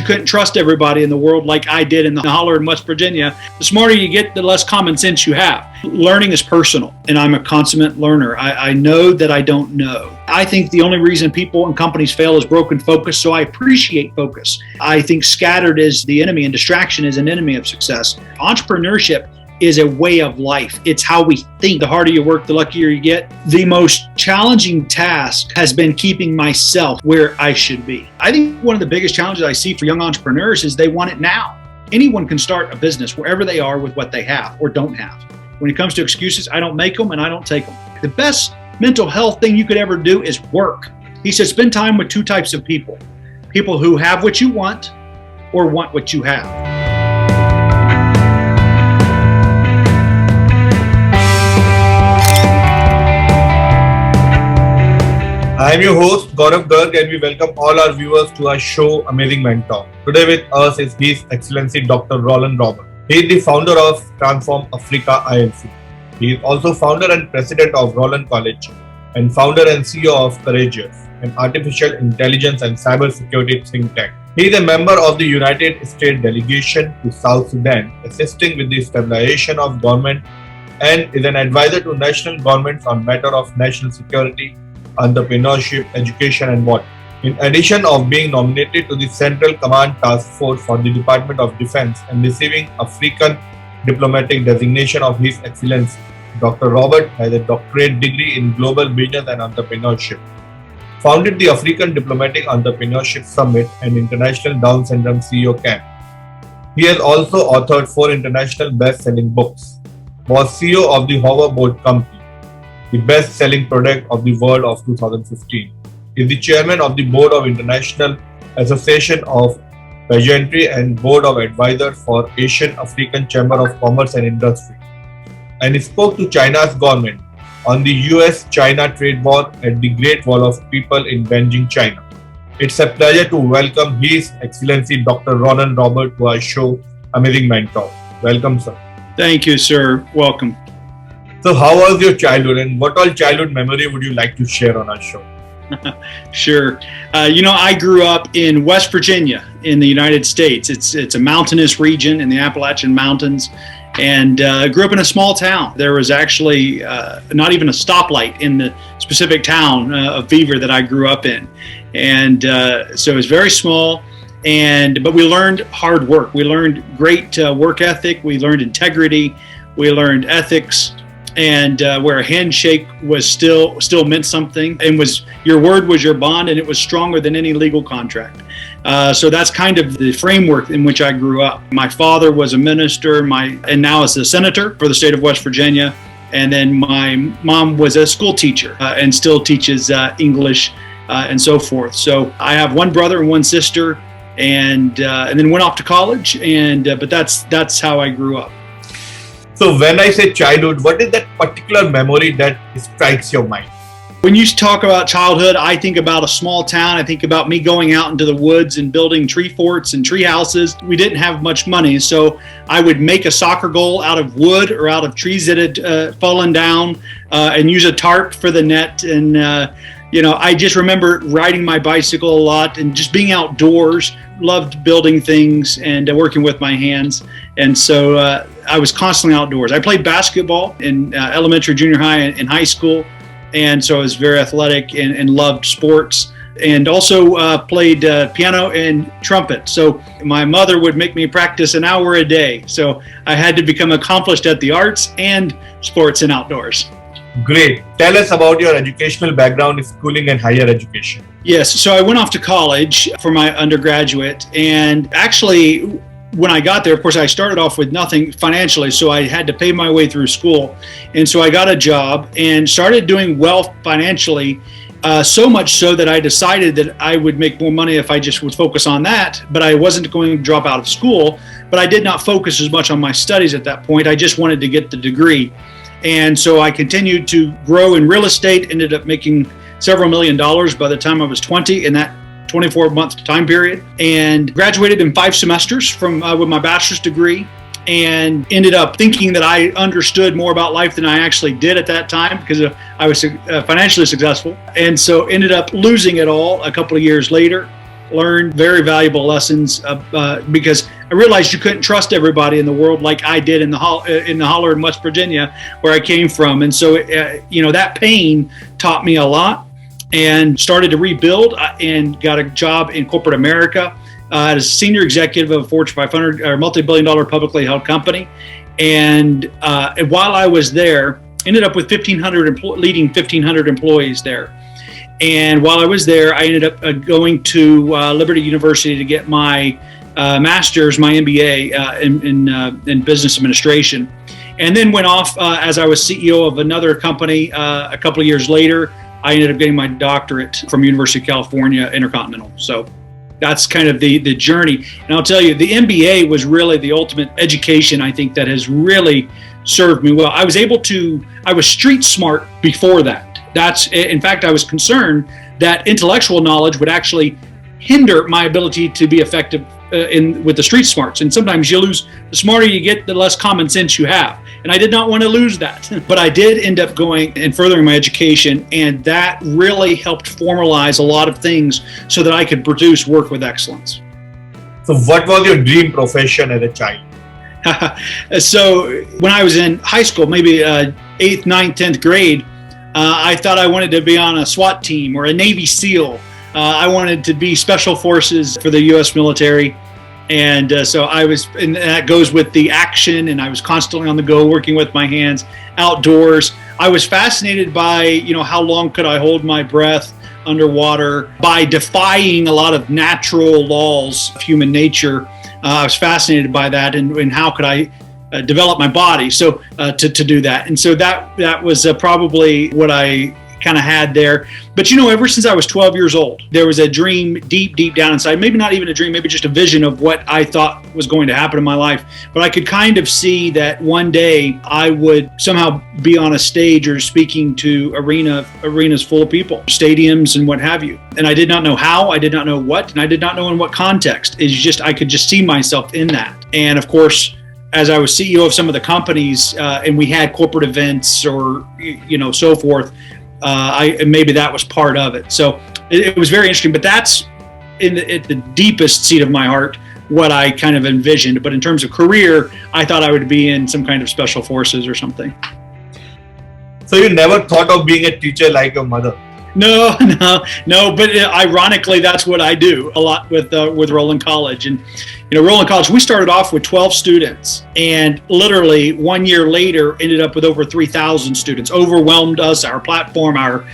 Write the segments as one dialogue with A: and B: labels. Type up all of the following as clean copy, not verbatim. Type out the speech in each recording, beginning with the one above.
A: couldn't trust everybody in the world like I did in the holler in West Virginia. The smarter you get, the less common sense you have. Learning is personal, and I'm a consummate learner. I know that I don't know. I think the only reason people and companies fail is broken focus, so I appreciate focus. I think scattered is the enemy, and distraction is an enemy of success. Entrepreneurship is a way of life. It's how we think. The harder you work, the luckier you get. The most challenging task has been keeping myself where I should be. I think one of the biggest challenges I see for young entrepreneurs is they want it now. Anyone can start a business wherever they are with what they have or don't have. When it comes to excuses, I don't make them and I don't take them. The best mental health thing you could ever do is work. He said, spend time with two types of people. People who have what you want or want what you have.
B: I am your host Gaurav Garg, and we welcome all our viewers to our show Amazing Mentor. Today with us is His Excellency Dr. Rollan Roberts. He is the founder of Transform Africa ILC. He is also founder and president of Rollan College and founder and CEO of Courageous, an artificial intelligence and cybersecurity think tank. He is a member of the United States Delegation to South Sudan, assisting with the stabilization of government, and is an advisor to national governments on matters of national security, entrepreneurship, education, and more. In addition of being nominated to the Central Command Task Force for the Department of Defense and receiving African diplomatic designation of His Excellency, Dr. Robert has a doctorate degree in Global Business and Entrepreneurship. Founded the African Diplomatic Entrepreneurship Summit and International Down Syndrome CEO Camp. He has also authored 4 international best-selling books. Was CEO of the Hoverboard Company, the best-selling product of the world of 2015. Is the chairman of the board of International Association of Pageantry and board of advisors for Asian African Chamber of Commerce and Industry. And he spoke to China's government on the U.S China Trade War at the Great Wall of People in Beijing, China. It's a pleasure to welcome His Excellency Dr. Rollan Roberts to our show Amazing Mentor. Welcome, sir.
A: Thank you, sir. Welcome.
B: So how was your childhood, and what all childhood memory would you like to share on our show?
A: Sure. I grew up in West Virginia in the United States. It's a mountainous region in the Appalachian Mountains, and grew up in a small town. There was actually not even a stoplight in the specific town of Beaver that I grew up in. And so it was very small. But we learned hard work. We learned great work ethic. We learned integrity. We learned ethics. And where a handshake was still meant something, and was your word was your bond, and it was stronger than any legal contract. So that's kind of the framework in which I grew up. My father was a minister, and now is a senator for the state of West Virginia, and then my mom was a school teacher and still teaches English and so forth. So I have one brother and one sister, and then went off to college. But that's how I grew up.
B: So when I say childhood, what is that particular memory that strikes your mind?
A: When you talk about childhood, I think about a small town. I think about me going out into the woods and building tree forts and tree houses. We didn't have much money, so I would make a soccer goal out of wood or out of trees that had fallen down and use a tarp for the net. And I just remember riding my bicycle a lot and just being outdoors. Loved building things and working with my hands. And so I was constantly outdoors. I played basketball in elementary, junior high, and high school. And so I was very athletic and loved sports, and also played piano and trumpet. So my mother would make me practice an hour a day. So I had to become accomplished at the arts and sports and outdoors.
B: Great. Tell us about your educational background in schooling and higher education.
A: Yes. So I went off to college for my undergraduate, and actually when I got there, of course, I started off with nothing financially, so I had to pay my way through school. And so I got a job and started doing well financially, so much so that I decided that I would make more money if I just would focus on that, but I wasn't going to drop out of school. But I did not focus as much on my studies at that point. I just wanted to get the degree. And so I continued to grow in real estate, ended up making several $1 million by the time I was 20 in that 24-month time period, and graduated in 5 semesters from with my bachelor's degree, and ended up thinking that I understood more about life than I actually did at that time, because I was financially successful, and so ended up losing it all a couple of years later. learned very valuable lessons because I realized you couldn't trust everybody in the world like I did in the holler in West Virginia, where I came from. And so, that pain taught me a lot, and started to rebuild and got a job in corporate America as a senior executive of a Fortune 500 or multi-billion-dollar publicly held company. And while I was there, ended up with leading 1,500 employees there. And while I was there, I ended up going to Liberty University to get my master's, my MBA in business administration. And then went off as I was CEO of another company. A couple of years later, I ended up getting my doctorate from University of California, Intercontinental. So that's kind of the journey. And I'll tell you, the MBA was really the ultimate education, I think, that has really served me well. I was street smart before that. In fact, I was concerned that intellectual knowledge would actually hinder my ability to be effective with the street smarts. And sometimes you lose, the smarter you get, the less common sense you have. And I did not want to lose that. But I did end up going and furthering my education, and that really helped formalize a lot of things so that I could produce work with excellence.
B: So what was your dream profession as a child?
A: So when I was in high school, maybe 8th, 9th, 10th grade, I thought I wanted to be on a SWAT team or a Navy SEAL. I wanted to be special forces for the U.S. military. And so and that goes with the action, and I was constantly on the go, working with my hands, outdoors. I was fascinated by, how long could I hold my breath underwater by defying a lot of natural laws of human nature. I was fascinated by that, and how could I develop my body to do that. And so that was probably what I kind of had there. But ever since I was 12 years old, there was a dream deep down inside, maybe not even a dream, maybe just a vision of what I thought was going to happen in my life. But I could kind of see that one day I would somehow be on a stage or speaking to arenas full of people, stadiums and what have you. And I did not know how, I did not know what, and I did not know in what context. I could just see myself in that. And of course, as I was CEO of some of the companies, and we had corporate events or so forth, maybe that was part of it. So it was very interesting. But that's at the deepest seat of my heart what I kind of envisioned. But in terms of career, I thought I would be in some kind of special forces or something.
B: So you never thought of being a teacher like your mother?
A: No. But ironically, that's what I do a lot with Rollan College. And Rollan College, we started off with 12 students, and literally 1 year later ended up with over 3,000 students. Overwhelmed us, our platform, our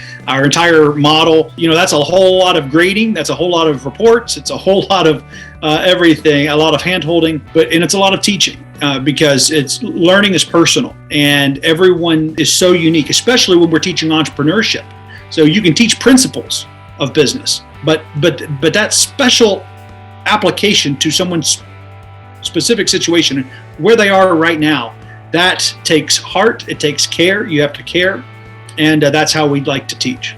A: entire model. That's a whole lot of grading. That's a whole lot of reports. It's a whole lot of everything. A lot of hand-holding, and it's a lot of teaching. Because learning is personal, and everyone is so unique, especially when we're teaching entrepreneurship. So you can teach principles of business, but that special application to someone's specific situation, where they are right now, that takes heart, it takes care, you have to care, and that's how we'd like to teach.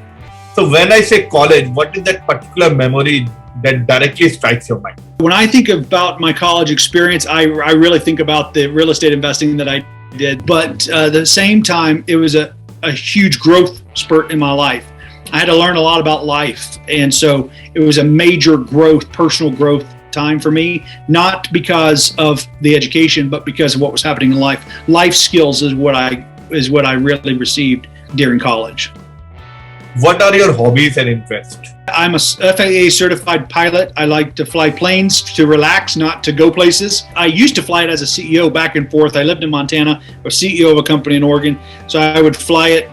B: So when I say college, what is that particular memory that directly strikes your mind?
A: When I think about my college experience, I really think about the real estate investing that I did, but at the same time, it was a huge growth spurt in my life. I had to learn a lot about life. And so it was a major personal growth time for me, not because of the education, but because of what was happening in life. Life skills is what I really received during college.
B: What are your hobbies and interests?
A: I'm a FAA certified pilot. I like to fly planes to relax, not to go places. I used to fly it as a CEO back and forth. I lived in Montana, I was CEO of a company in Oregon. So I would fly it,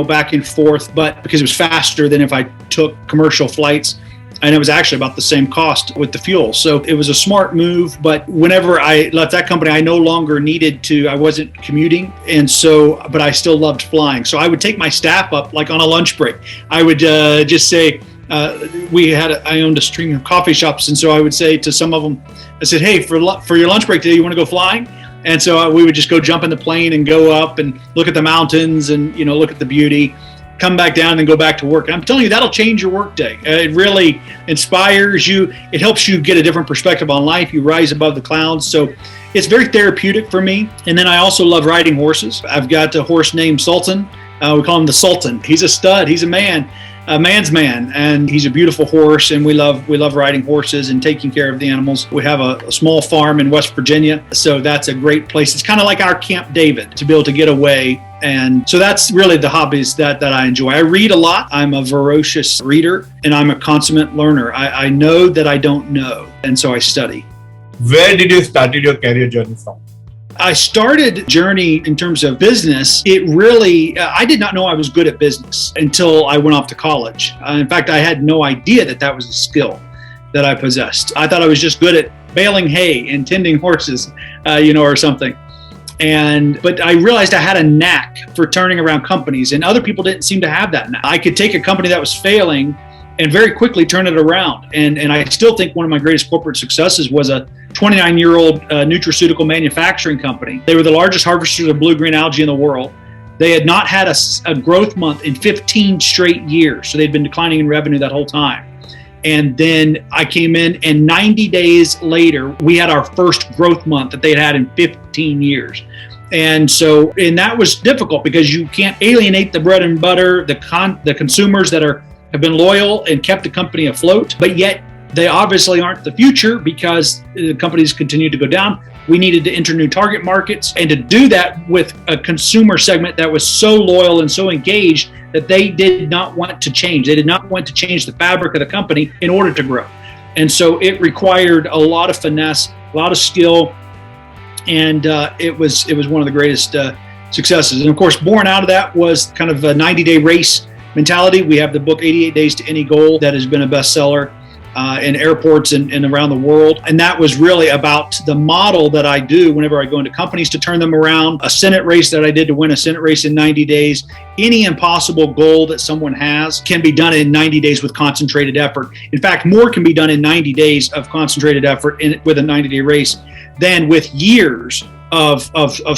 A: back and forth, but because it was faster than if I took commercial flights. And it was actually about the same cost with the fuel. So it was a smart move. But whenever I left that company, I no longer I wasn't commuting. And so, but I still loved flying. So I would take my staff up like on a lunch break. I would just say, I owned a string of coffee shops. And so I would say to some of them, I said, hey, for your lunch break today, you want to go flying? And so we would just go jump in the plane and go up and look at the mountains and, look at the beauty. Come back down and go back to work. And I'm telling you, that'll change your workday. It really inspires you. It helps you get a different perspective on life. You rise above the clouds. So it's very therapeutic for me. And then I also love riding horses. I've got a horse named Sultan. We call him the Sultan. He's a stud. He's a man. a man's man, and he's a beautiful horse, and we love riding horses and taking care of the animals. We have a small farm in West Virginia, so that's a great place. It's kind of like our Camp David to be able to get away. And so that's really the hobbies that I enjoy. I read a lot. I'm a voracious reader, and I'm a consummate learner. I know that I don't know, and so I study.
B: Where did you start your career journey from?
A: I started journey in terms of business. It really, I did not know I was good at business until I went off to college. In fact, I had no idea that was a skill that I possessed. I thought I was just good at baling hay and tending horses, or something. But I realized I had a knack for turning around companies, and other people didn't seem to have that knack. I could take a company that was failing and very quickly turn it around. And I still think one of my greatest corporate successes was a 29-year-old nutraceutical manufacturing company. They were the largest harvesters of blue-green algae in the world. They had not had a growth month in 15 straight years. So they'd been declining in revenue that whole time. And then I came in, and 90 days later, we had our first growth month that they'd had in 15 years. And that was difficult because you can't alienate the bread and butter, the consumers that have been loyal and kept the company afloat, but yet they obviously aren't the future because the companies continue to go down. We needed to enter new target markets, and to do that with a consumer segment that was so loyal and so engaged that they did not want to change. They did not want to change the fabric of the company in order to grow. And so it required a lot of finesse, a lot of skill, and it was one of the greatest successes. And of course, born out of that was kind of a 90-day race mentality. We have the book 88 Days to Any Goal that has been a bestseller in airports and around the world. And that was really about the model that I do whenever I go into companies to turn them around, a Senate race that I did to win a Senate race in 90 days. Any impossible goal that someone has can be done in 90 days with concentrated effort. In fact, more can be done in 90 days of concentrated effort with a 90-day race than with years of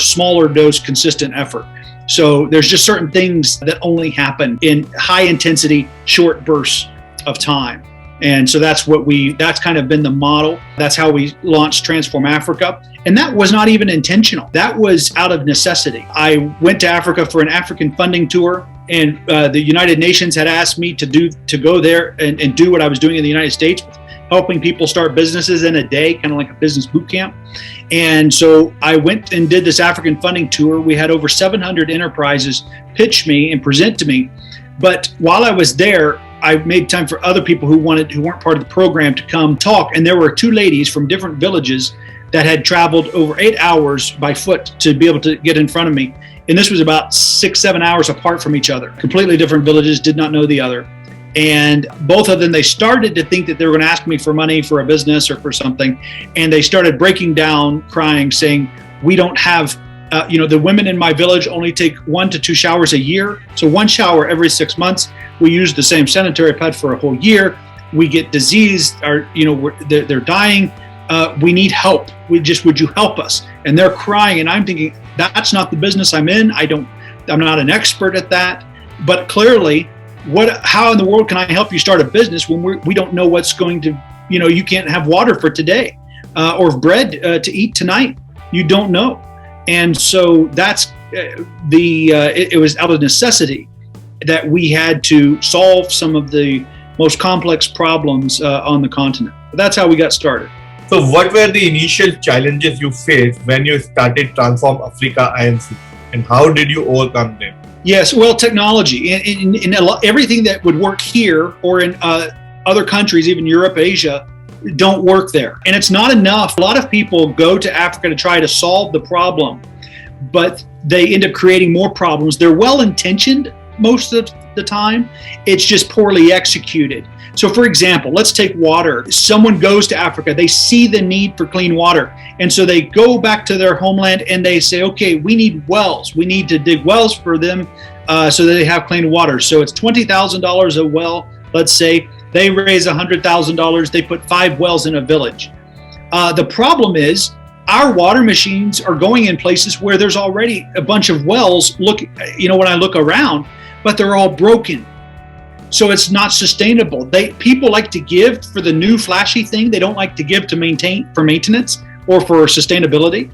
A: smaller dose consistent effort. So there's just certain things that only happen in high intensity, short bursts of time. And so that's kind of been the model. That's how we launched Transform Africa. And that was not even intentional. That was out of necessity. I went to Africa for an African funding tour, and the United Nations had asked me to go there and do what I was doing in the United States, helping people start businesses in a day, kind of like a business boot camp. And so I went and did this African funding tour. We had over 700 enterprises pitch me and present to me. But while I was there, I made time for other people who weren't part of the program to come talk. And there were two ladies from different villages that had traveled over 8 hours by foot to be able to get in front of me. And this was about 6-7 hours apart from each other. Completely different villages, did not know the other. And both of them, they started to think that they were going to ask me for money for a business or for something. And they started breaking down, crying, saying, we don't have, the women in my village only take 1 to 2 showers a year. So 1 shower every 6 months. We use the same sanitary pad for a whole year. We get diseased, they're dying. We need help. Would you help us? And they're crying. And I'm thinking, that's not the business I'm in. I'm not an expert at that. But clearly, how in the world can I help you start a business when we don't know what's going to, you can't have water for today or bread to eat tonight. You don't know. And so that's it was out of necessity that we had to solve some of the most complex problems on the continent. But that's how we got started.
B: So what were the initial challenges you faced when you started Transform Africa INC, and how did you overcome them?
A: Yes, well, technology. In everything that would work here or in other countries, even Europe, Asia, don't work there. And it's not enough. A lot of people go to Africa to try to solve the problem, but they end up creating more problems. They're well-intentioned most of the time. It's just poorly executed. So for example, let's take water. Someone goes to Africa, they see the need for clean water. And so they go back to their homeland and they say, okay, we need wells. We need to dig wells for them so that they have clean water. So it's $20,000 a well, let's say. They raise $100,000. They put 5 wells in a village. The problem is our water machines are going in places where there's already a bunch of wells. When I look around, but they're all broken. So it's not sustainable. People like to give for the new flashy thing. They don't like to give for maintenance or for sustainability.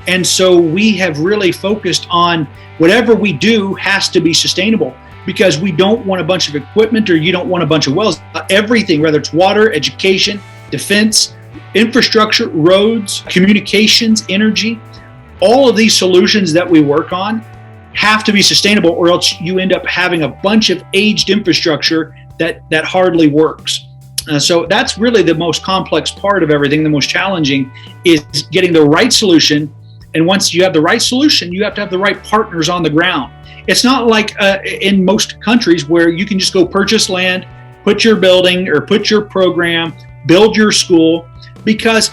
A: And so we have really focused on whatever we do has to be sustainable. because we don't want a bunch of equipment, or you don't want a bunch of wells. Everything, whether it's water, education, defense, infrastructure, roads, communications, energy, all of these solutions that we work on have to be sustainable, or else you end up having a bunch of aged infrastructure that hardly works. So that's really the most complex part of everything. The most challenging is getting the right solution. And once you have the right solution, you have to have the right partners on the ground. It's not like in most countries where you can just go purchase land, put your building or put your program, build your school, because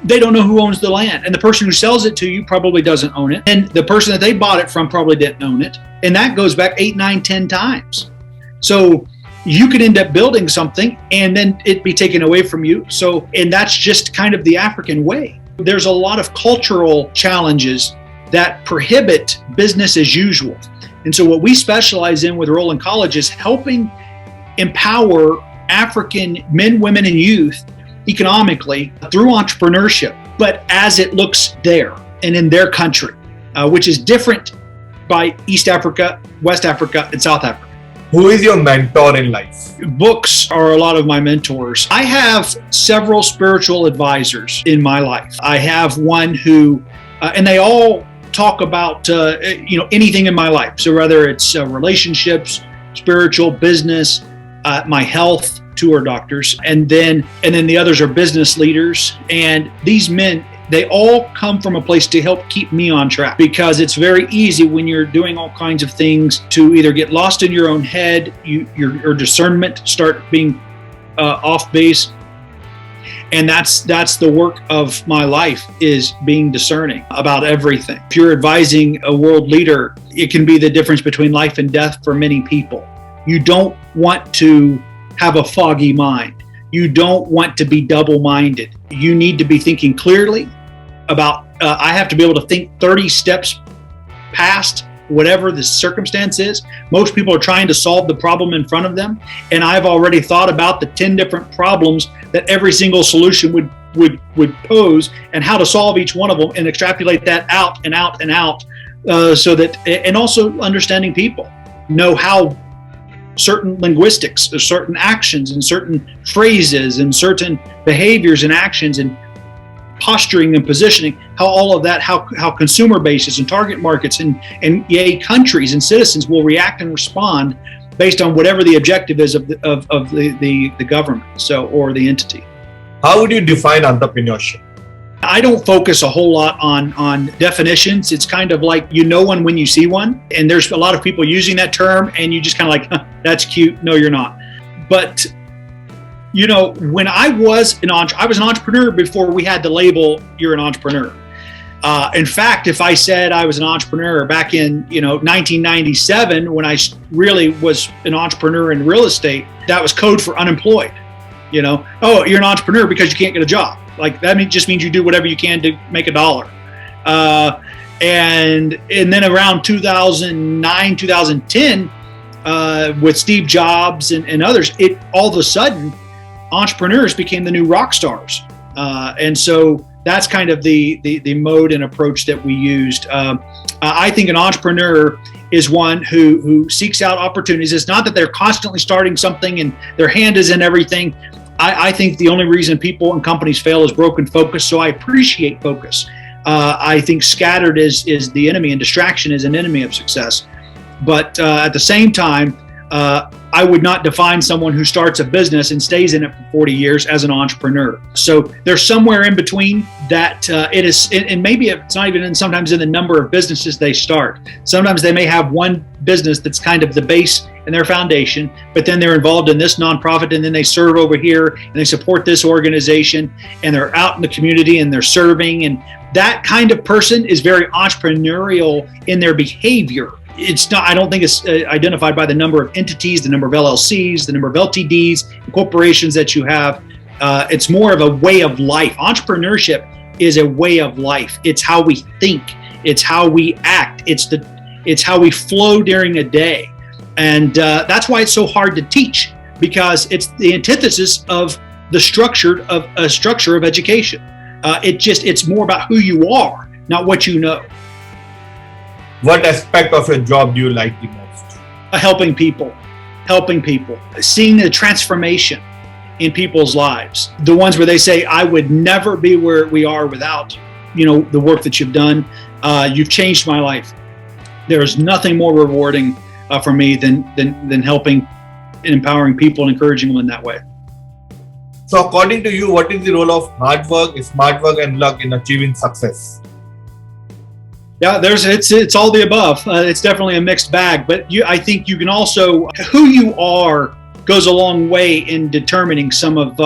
A: they don't know who owns the land. And the person who sells it to you probably doesn't own it. And the person that they bought it from probably didn't own it. And that goes back 8, 9, 10 times. So you could end up building something and then it be taken away from you. So, and that's just kind of the African way. There's a lot of cultural challenges that prohibit business as usual. And so what we specialize in with Rollan College is helping empower African men, women, and youth economically through entrepreneurship, but as it looks there and in their country, which is different by East Africa, West Africa, and South Africa.
B: Who is your mentor in life?
A: Books are a lot of my mentors. I have several spiritual advisors in my life. I have one who, and they all talk about anything in my life. So whether it's relationships, spiritual, business, my health. 2 are doctors, and then the others are business leaders. And these men, they all come from a place to help keep me on track, because it's very easy when you're doing all kinds of things to either get lost in your own head, your discernment start being off base. And that's the work of my life, is being discerning about everything. If you're advising a world leader, it can be the difference between life and death for many people. You don't want to have a foggy mind. You don't want to be double-minded. You need to be thinking clearly about, I have to be able to think 30 steps past whatever the circumstance is. Most people are trying to solve the problem in front of them, and I've already thought about the 10 different problems that every single solution would pose, and how to solve each one of them, and extrapolate that out and out and out, so that, and also understanding people, know how certain linguistics, certain actions and certain phrases and certain behaviors and actions and posturing and positioning, how all of that, how consumer bases and target markets and countries and citizens will react and respond based on whatever the objective is of the government, or the entity.
B: How would you define entrepreneurship?
A: I don't focus a whole lot on definitions. It's kind of like, one when you see one, and there's a lot of people using that term, and you just kind of like, huh, that's cute. No, you're not. But when I was an entrepreneur before we had the label, you're an entrepreneur. In fact, if I said I was an entrepreneur back in 1997, when I really was an entrepreneur in real estate, that was code for unemployed. Oh, you're an entrepreneur because you can't get a job. Like, that just means you do whatever you can to make a dollar. And then around 2009, 2010, with Steve Jobs and others, all of a sudden, entrepreneurs became the new rock stars. And so that's kind of the mode and approach that we used. I think an entrepreneur is one who seeks out opportunities. It's not that they're constantly starting something and their hand is in everything. I think the only reason people and companies fail is broken focus. So I appreciate focus. I think scattered is the enemy, and distraction is an enemy of success. But at the same time, I would not define someone who starts a business and stays in it for 40 years as an entrepreneur. So there's somewhere in between that it is, and maybe it's not even sometimes in the number of businesses they start. Sometimes they may have one business that's kind of the base and their foundation, but then they're involved in this nonprofit, and then they serve over here and they support this organization, and they're out in the community and they're serving. And that kind of person is very entrepreneurial in their behavior. It's not, I don't think it's identified by the number of entities, the number of LLCs, the number of LTDs, corporations that you have. It's more of a way of life. Entrepreneurship is a way of life. It's how we think. It's how we act. It's how we flow during a day. And that's why it's so hard to teach, because it's the antithesis of the structure of education. It's more about who you are, not what you know.
B: What aspect of your job do you like the most?
A: Helping people, seeing the transformation in people's lives. The ones where they say, I would never be where we are without, the work that you've done. You've changed my life. There's nothing more rewarding for me than helping and empowering people and encouraging them in that way.
B: So according to you, what is the role of hard work, smart work, and luck in achieving success?
A: Yeah, it's all the above. It's definitely a mixed bag, but I think you can also, who you are goes a long way in determining some of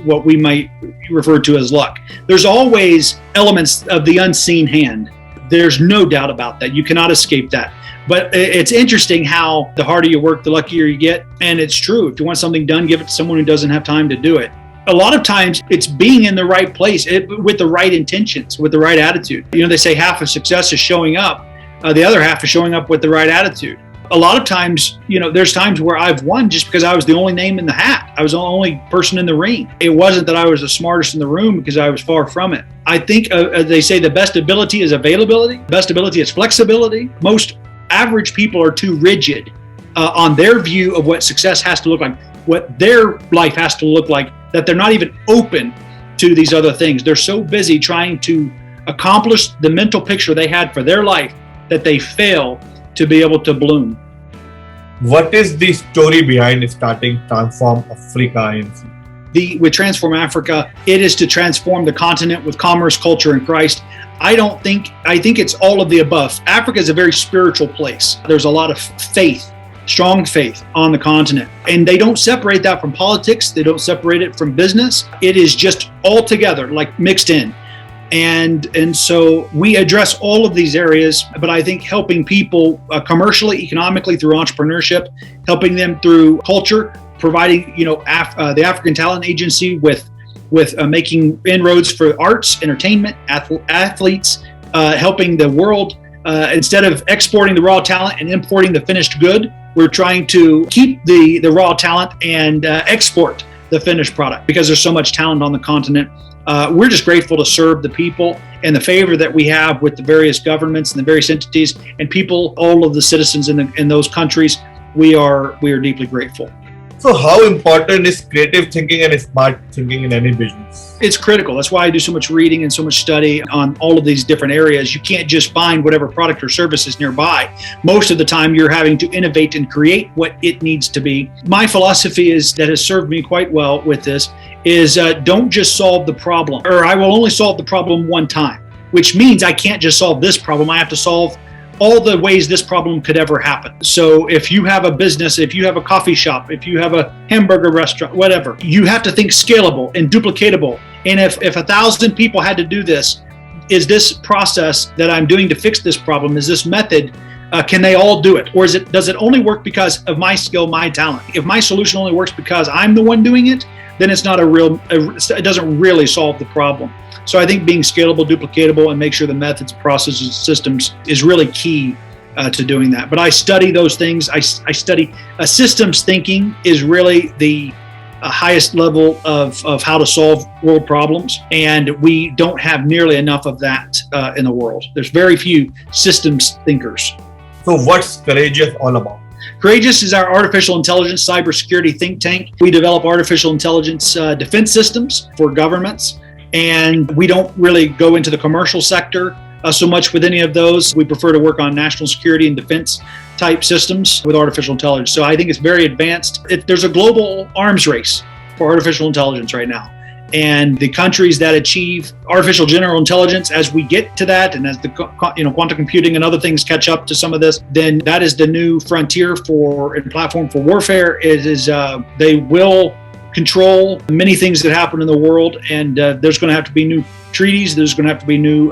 A: what we might refer to as luck. There's always elements of the unseen hand. There's no doubt about that. You cannot escape that. But it's interesting how the harder you work, the luckier you get. And it's true. If you want something done, give it to someone who doesn't have time to do it. A lot of times it's being in the right place with the right intentions, with the right attitude. They say half of success is showing up. The other half is showing up with the right attitude. A lot of times, there's times where I've won just because I was the only name in the hat. I was the only person in the ring. It wasn't that I was the smartest in the room because I was far from it. I think they say the best ability is availability. Best ability is flexibility. Most average people are too rigid on their view of what success has to look like, what their life has to look like, that they're not even open to these other things. They're so busy trying to accomplish the mental picture they had for their life that they fail to be able to bloom.
B: What is the story behind starting Transform Africa INC?
A: With Transform Africa, it is to transform the continent with commerce, culture, and Christ. I think it's all of the above. Africa is a very spiritual place. There's a lot of faith, strong faith on the continent. And they don't separate that from politics. They don't separate it from business. It is just all together, like mixed in. And so we address all of these areas, but I think helping people commercially, economically, through entrepreneurship, helping them through culture, providing, the African Talent Agency with making inroads for arts, entertainment, athletes, helping the world. Instead of exporting the raw talent and importing the finished good, we're trying to keep the raw talent and export the finished product because there's so much talent on the continent. We're just grateful to serve the people and the favor that we have with the various governments and the various entities and people, all of the citizens in those countries. We are deeply grateful.
B: So how important is creative thinking and smart thinking in any business?
A: It's critical. That's why I do so much reading and so much study on all of these different areas. You can't just find whatever product or service is nearby. Most of the time, you're having to innovate and create what it needs to be. My philosophy that has served me quite well with this is don't just solve the problem, or I will only solve the problem one time, which means I can't just solve this problem. I have to solve all the ways this problem could ever happen. So if you have a business, if you have a coffee shop, if you have a hamburger restaurant, whatever, you have to think scalable and duplicatable. And if 1,000 people had to do this, is this process that I'm doing to fix this problem, is this method, can they all do it? Or does it only work because of my skill, my talent? If my solution only works because I'm the one doing it, then it's not it doesn't really solve the problem. So I think being scalable, duplicatable, and make sure the methods, processes, systems is really key to doing that. But I study those things. I study systems thinking is really the highest level of how to solve world problems. And we don't have nearly enough of that in the world. There's very few systems thinkers.
B: So what's Courageous all about?
A: Courageous is our artificial intelligence cybersecurity think tank. We develop artificial intelligence defense systems for governments. And we don't really go into the commercial sector so much with any of those. We prefer to work on national security and defense type systems with artificial intelligence. So I think it's very advanced. There's a global arms race for artificial intelligence right now. And the countries that achieve artificial general intelligence, as we get to that, and as the quantum computing and other things catch up to some of this, then that is the new frontier and platform for warfare. They will control many things that happen in the world, and there's going to have to be new treaties. There's going to have to be new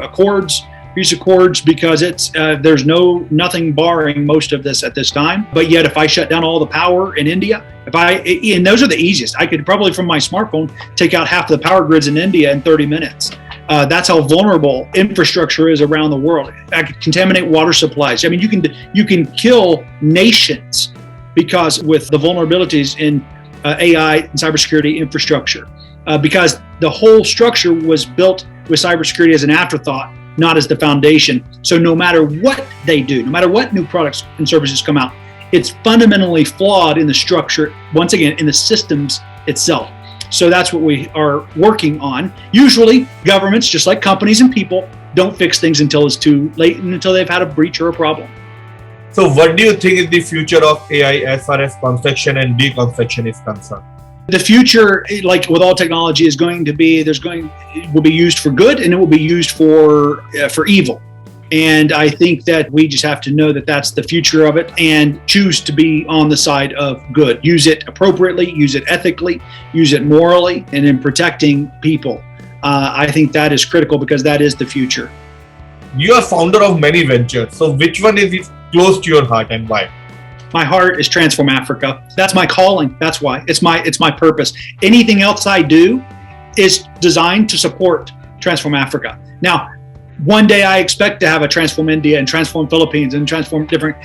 A: peace accords, because there's nothing barring most of this at this time. But yet, if I shut down all the power in India, and those are the easiest, I could probably from my smartphone take out half of the power grids in India in 30 minutes. That's how vulnerable infrastructure is around the world. I could contaminate water supplies. I mean, you can kill nations because with the vulnerabilities in AI and cybersecurity infrastructure, because the whole structure was built with cybersecurity as an afterthought, not as the foundation. So no matter what they do, no matter what new products and services come out, It's fundamentally flawed in the structure, once again, in the systems itself. So that's what we are working on. Usually governments, just like companies and people, don't fix things until it's too late and until they've had a breach or a problem.
B: So what do you think is the future of AI as far as construction and deconstruction is concerned?
A: The future, like with all technology, is going to be, it will be used for good and it will be used for evil. And I think that we just have to know that that's the future of it and choose to be on the side of good. Use it appropriately, use it ethically, use it morally, and in protecting people. I think that is critical because that is the future.
B: You are founder of many ventures. So which one is close to your heart and why?
A: My heart is Transform Africa. That's my calling. That's why. It's my purpose. Anything else I do is designed to support Transform Africa. Now, one day I expect to have a Transform India and Transform Philippines and transform different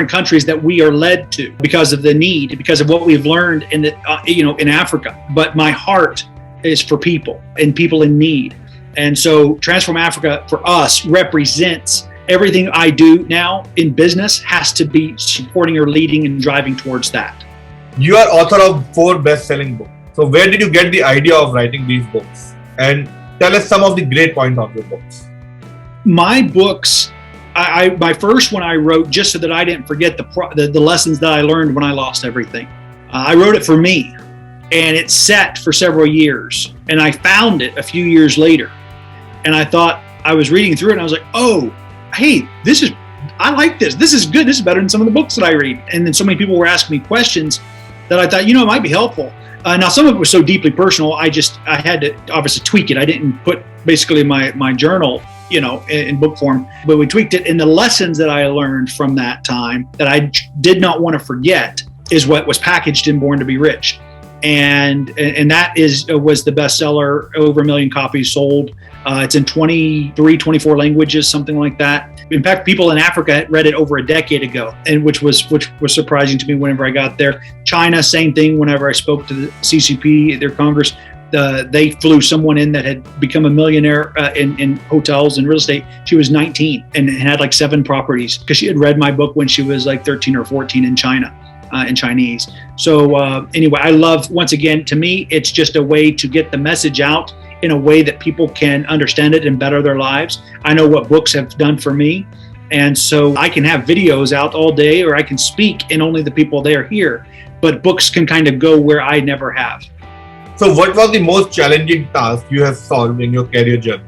A: countries that we are led to because of the need, because of what we've learned in Africa. But my heart is for people and people in need. And so Transform Africa for us represents everything I do now in business has to be supporting or leading and driving towards that.
B: You are author of 4 best-selling books. So where did you get the idea of writing these books? And tell us some of the great points of your books.
A: My books, my first one I wrote just so that I didn't forget the lessons that I learned when I lost everything. I wrote it for me, and it sat for several years. And I found it a few years later. And I thought, I was reading through it and I was like, oh, hey, I like this. This is good. This is better than some of the books that I read. And then so many people were asking me questions that I thought, it might be helpful. Now, some of it was so deeply personal, I had to obviously tweak it. I didn't put basically my journal, in book form, but we tweaked it. And the lessons that I learned from that time that I did not want to forget is what was packaged in Born to Be Rich. And that was the bestseller, over 1 million copies sold. It's in 24 languages, something like that. In fact, people in Africa read it over a decade ago, and which was surprising to me whenever I got there. China, same thing. Whenever I spoke to the CCP, their Congress, they flew someone in that had become a millionaire in hotels and real estate. She was 19 and had like 7 properties because she had read my book when she was like 13 or 14 in China. In Chinese. So anyway, I love, once again, to me, it's just a way to get the message out in a way that people can understand it and better their lives. I know what books have done for me. And so I can have videos out all day, or I can speak and only the people there hear, but books can kind of go where I never have.
B: So what was the most challenging task you have solved in your career journey?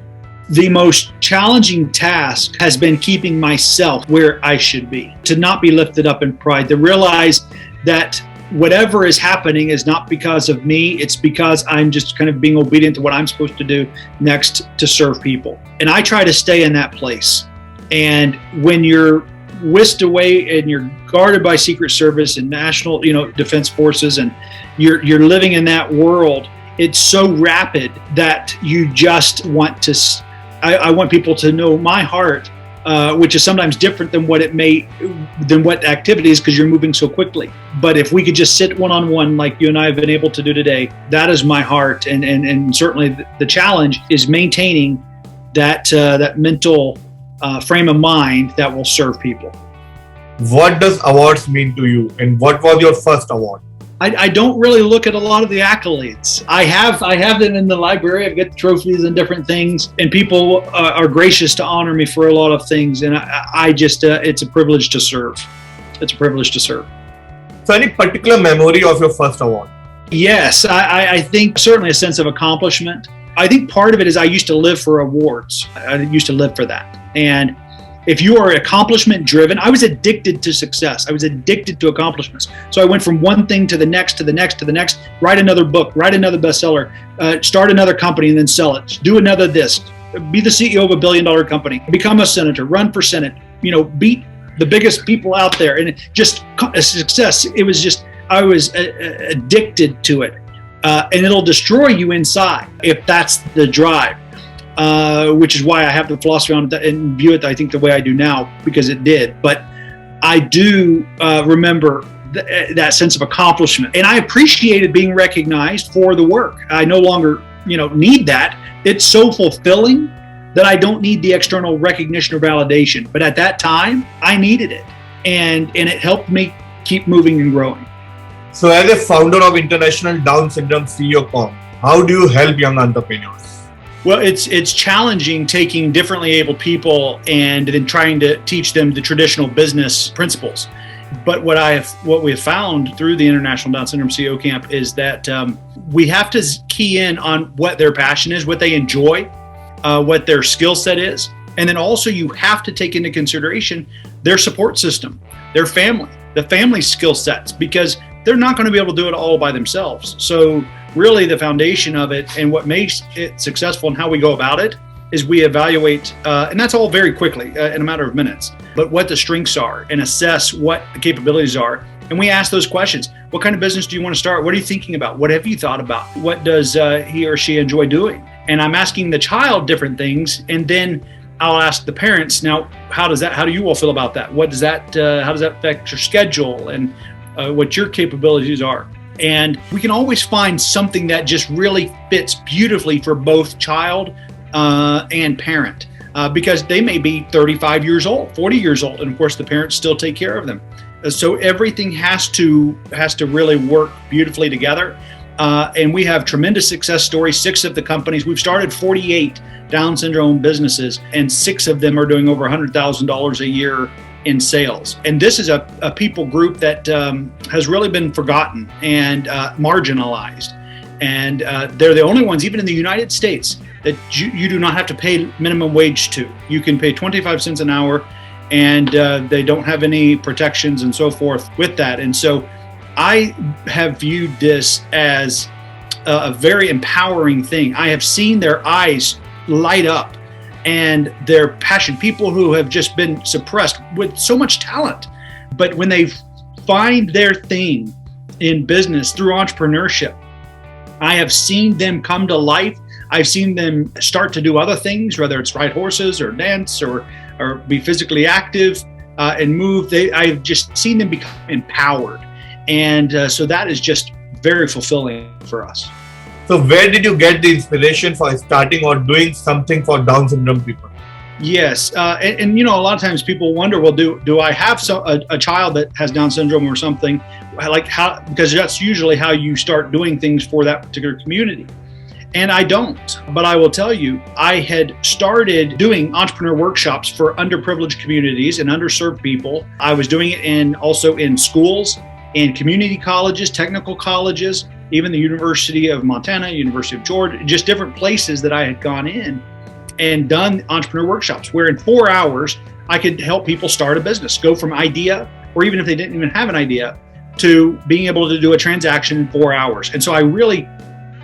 A: The most challenging task has been keeping myself where I should be, to not be lifted up in pride, to realize that whatever is happening is not because of me, it's because I'm just kind of being obedient to what I'm supposed to do next to serve people. And I try to stay in that place. And when you're whisked away and you're guarded by Secret Service and national, defense forces, and you're living in that world, it's so rapid that you just want to. I want people to know my heart, which is sometimes different than what activity is, because you're moving so quickly. But if we could just sit one-on-one like you and I have been able to do today, that is my heart. And certainly the challenge is maintaining that mental frame of mind that will serve people.
B: What does awards mean to you, and what was your first award?
A: I don't really look at a lot of the accolades. I have them in the library. I've got trophies and different things, and people are gracious to honor me for a lot of things. And I just, it's a privilege to serve. It's a privilege to serve.
B: So any particular memory of your first award?
A: Yes, I think certainly a sense of accomplishment. I think part of it is I used to live for awards. I used to live for that. And if you are accomplishment driven, I was addicted to success. I was addicted to accomplishments. So I went from one thing to the next, to the next, to the next, write another book, write another bestseller, start another company and then sell it, do another this, be the CEO of $1 billion company, become a senator, run for Senate, beat the biggest people out there, and just a success. It was just, I was addicted to it. And it'll destroy you inside if that's the drive. Which is why I have the philosophy on it and view it, I think, the way I do now, because it did. But I do remember that sense of accomplishment. And I appreciated being recognized for the work. I no longer, need that. It's so fulfilling that I don't need the external recognition or validation. But at that time, I needed it. and it helped me keep moving and growing.
B: So as a founder of International Down Syndrome CEO.com, how do you help young entrepreneurs?
A: Well, it's challenging taking differently abled people and then trying to teach them the traditional business principles. But what we have found through the International Down Syndrome CEO Camp is that we have to key in on what their passion is, what they enjoy, what their skill set is. And then also you have to take into consideration their support system, their family, the family skill sets, because they're not going to be able to do it all by themselves. So really the foundation of it and what makes it successful and how we go about it is we evaluate, and that's all very quickly in a matter of minutes, but what the strengths are and assess what the capabilities are. And we ask those questions. What kind of business do you want to start? What are you thinking about? What have you thought about? What does he or she enjoy doing? And I'm asking the child different things, and then I'll ask the parents, now, how do you all feel about that? How does that affect your schedule and what your capabilities are? And we can always find something that just really fits beautifully for both child and parent, because they may be 35 years old, 40 years old, and of course the parents still take care of them. So everything has to really work beautifully together. And we have tremendous success stories. 6 of the companies, we've started 48 Down syndrome businesses, and 6 of them are doing over $100,000 a year in sales. And this is a people group that has really been forgotten and marginalized. And they're the only ones, even in the United States, that you do not have to pay minimum wage to. You can pay 25 cents an hour, and they don't have any protections and so forth with that. And so I have viewed this as a very empowering thing. I have seen their eyes light up and their passion, people who have just been suppressed with so much talent. But when they find their thing in business through entrepreneurship, I have seen them come to life. I've seen them start to do other things, whether it's ride horses or dance or be physically active and move. I've just seen them become empowered. And so that is just very fulfilling for us.
B: So where did you get the inspiration for starting or doing something for Down syndrome people?
A: Yes. And you know, a lot of times people wonder, well, do I have a child that has Down syndrome or something? Like how, because that's usually how you start doing things for that particular community. And I don't, but I will tell you, I had started doing entrepreneur workshops for underprivileged communities and underserved people. I was doing it also in schools, in community colleges, technical colleges, even the University of Montana, University of Georgia, just different places that I had gone in and done entrepreneur workshops where in 4 hours, I could help people start a business, go from idea, or even if they didn't even have an idea, to being able to do a transaction in 4 hours. And so I really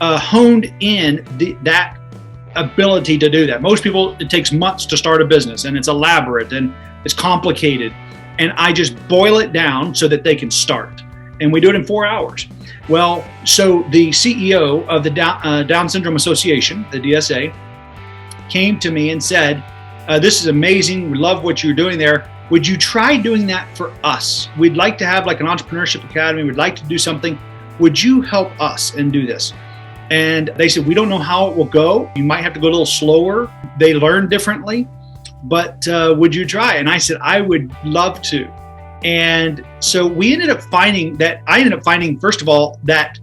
A: honed in that ability to do that. Most people, it takes months to start a business and it's elaborate and it's complicated. And I just boil it down so that they can start. And we do it in 4 hours. Well, so the CEO of the Down Syndrome Association, the DSA, came to me and said, this is amazing. We love what you're doing there. Would you try doing that for us? We'd like to have like an entrepreneurship academy. We'd like to do something. Would you help us and do this? And they said, we don't know how it will go. You might have to go a little slower. They learn differently, but would you try? And I said, I would love to. And so we ended up finding, first of all, that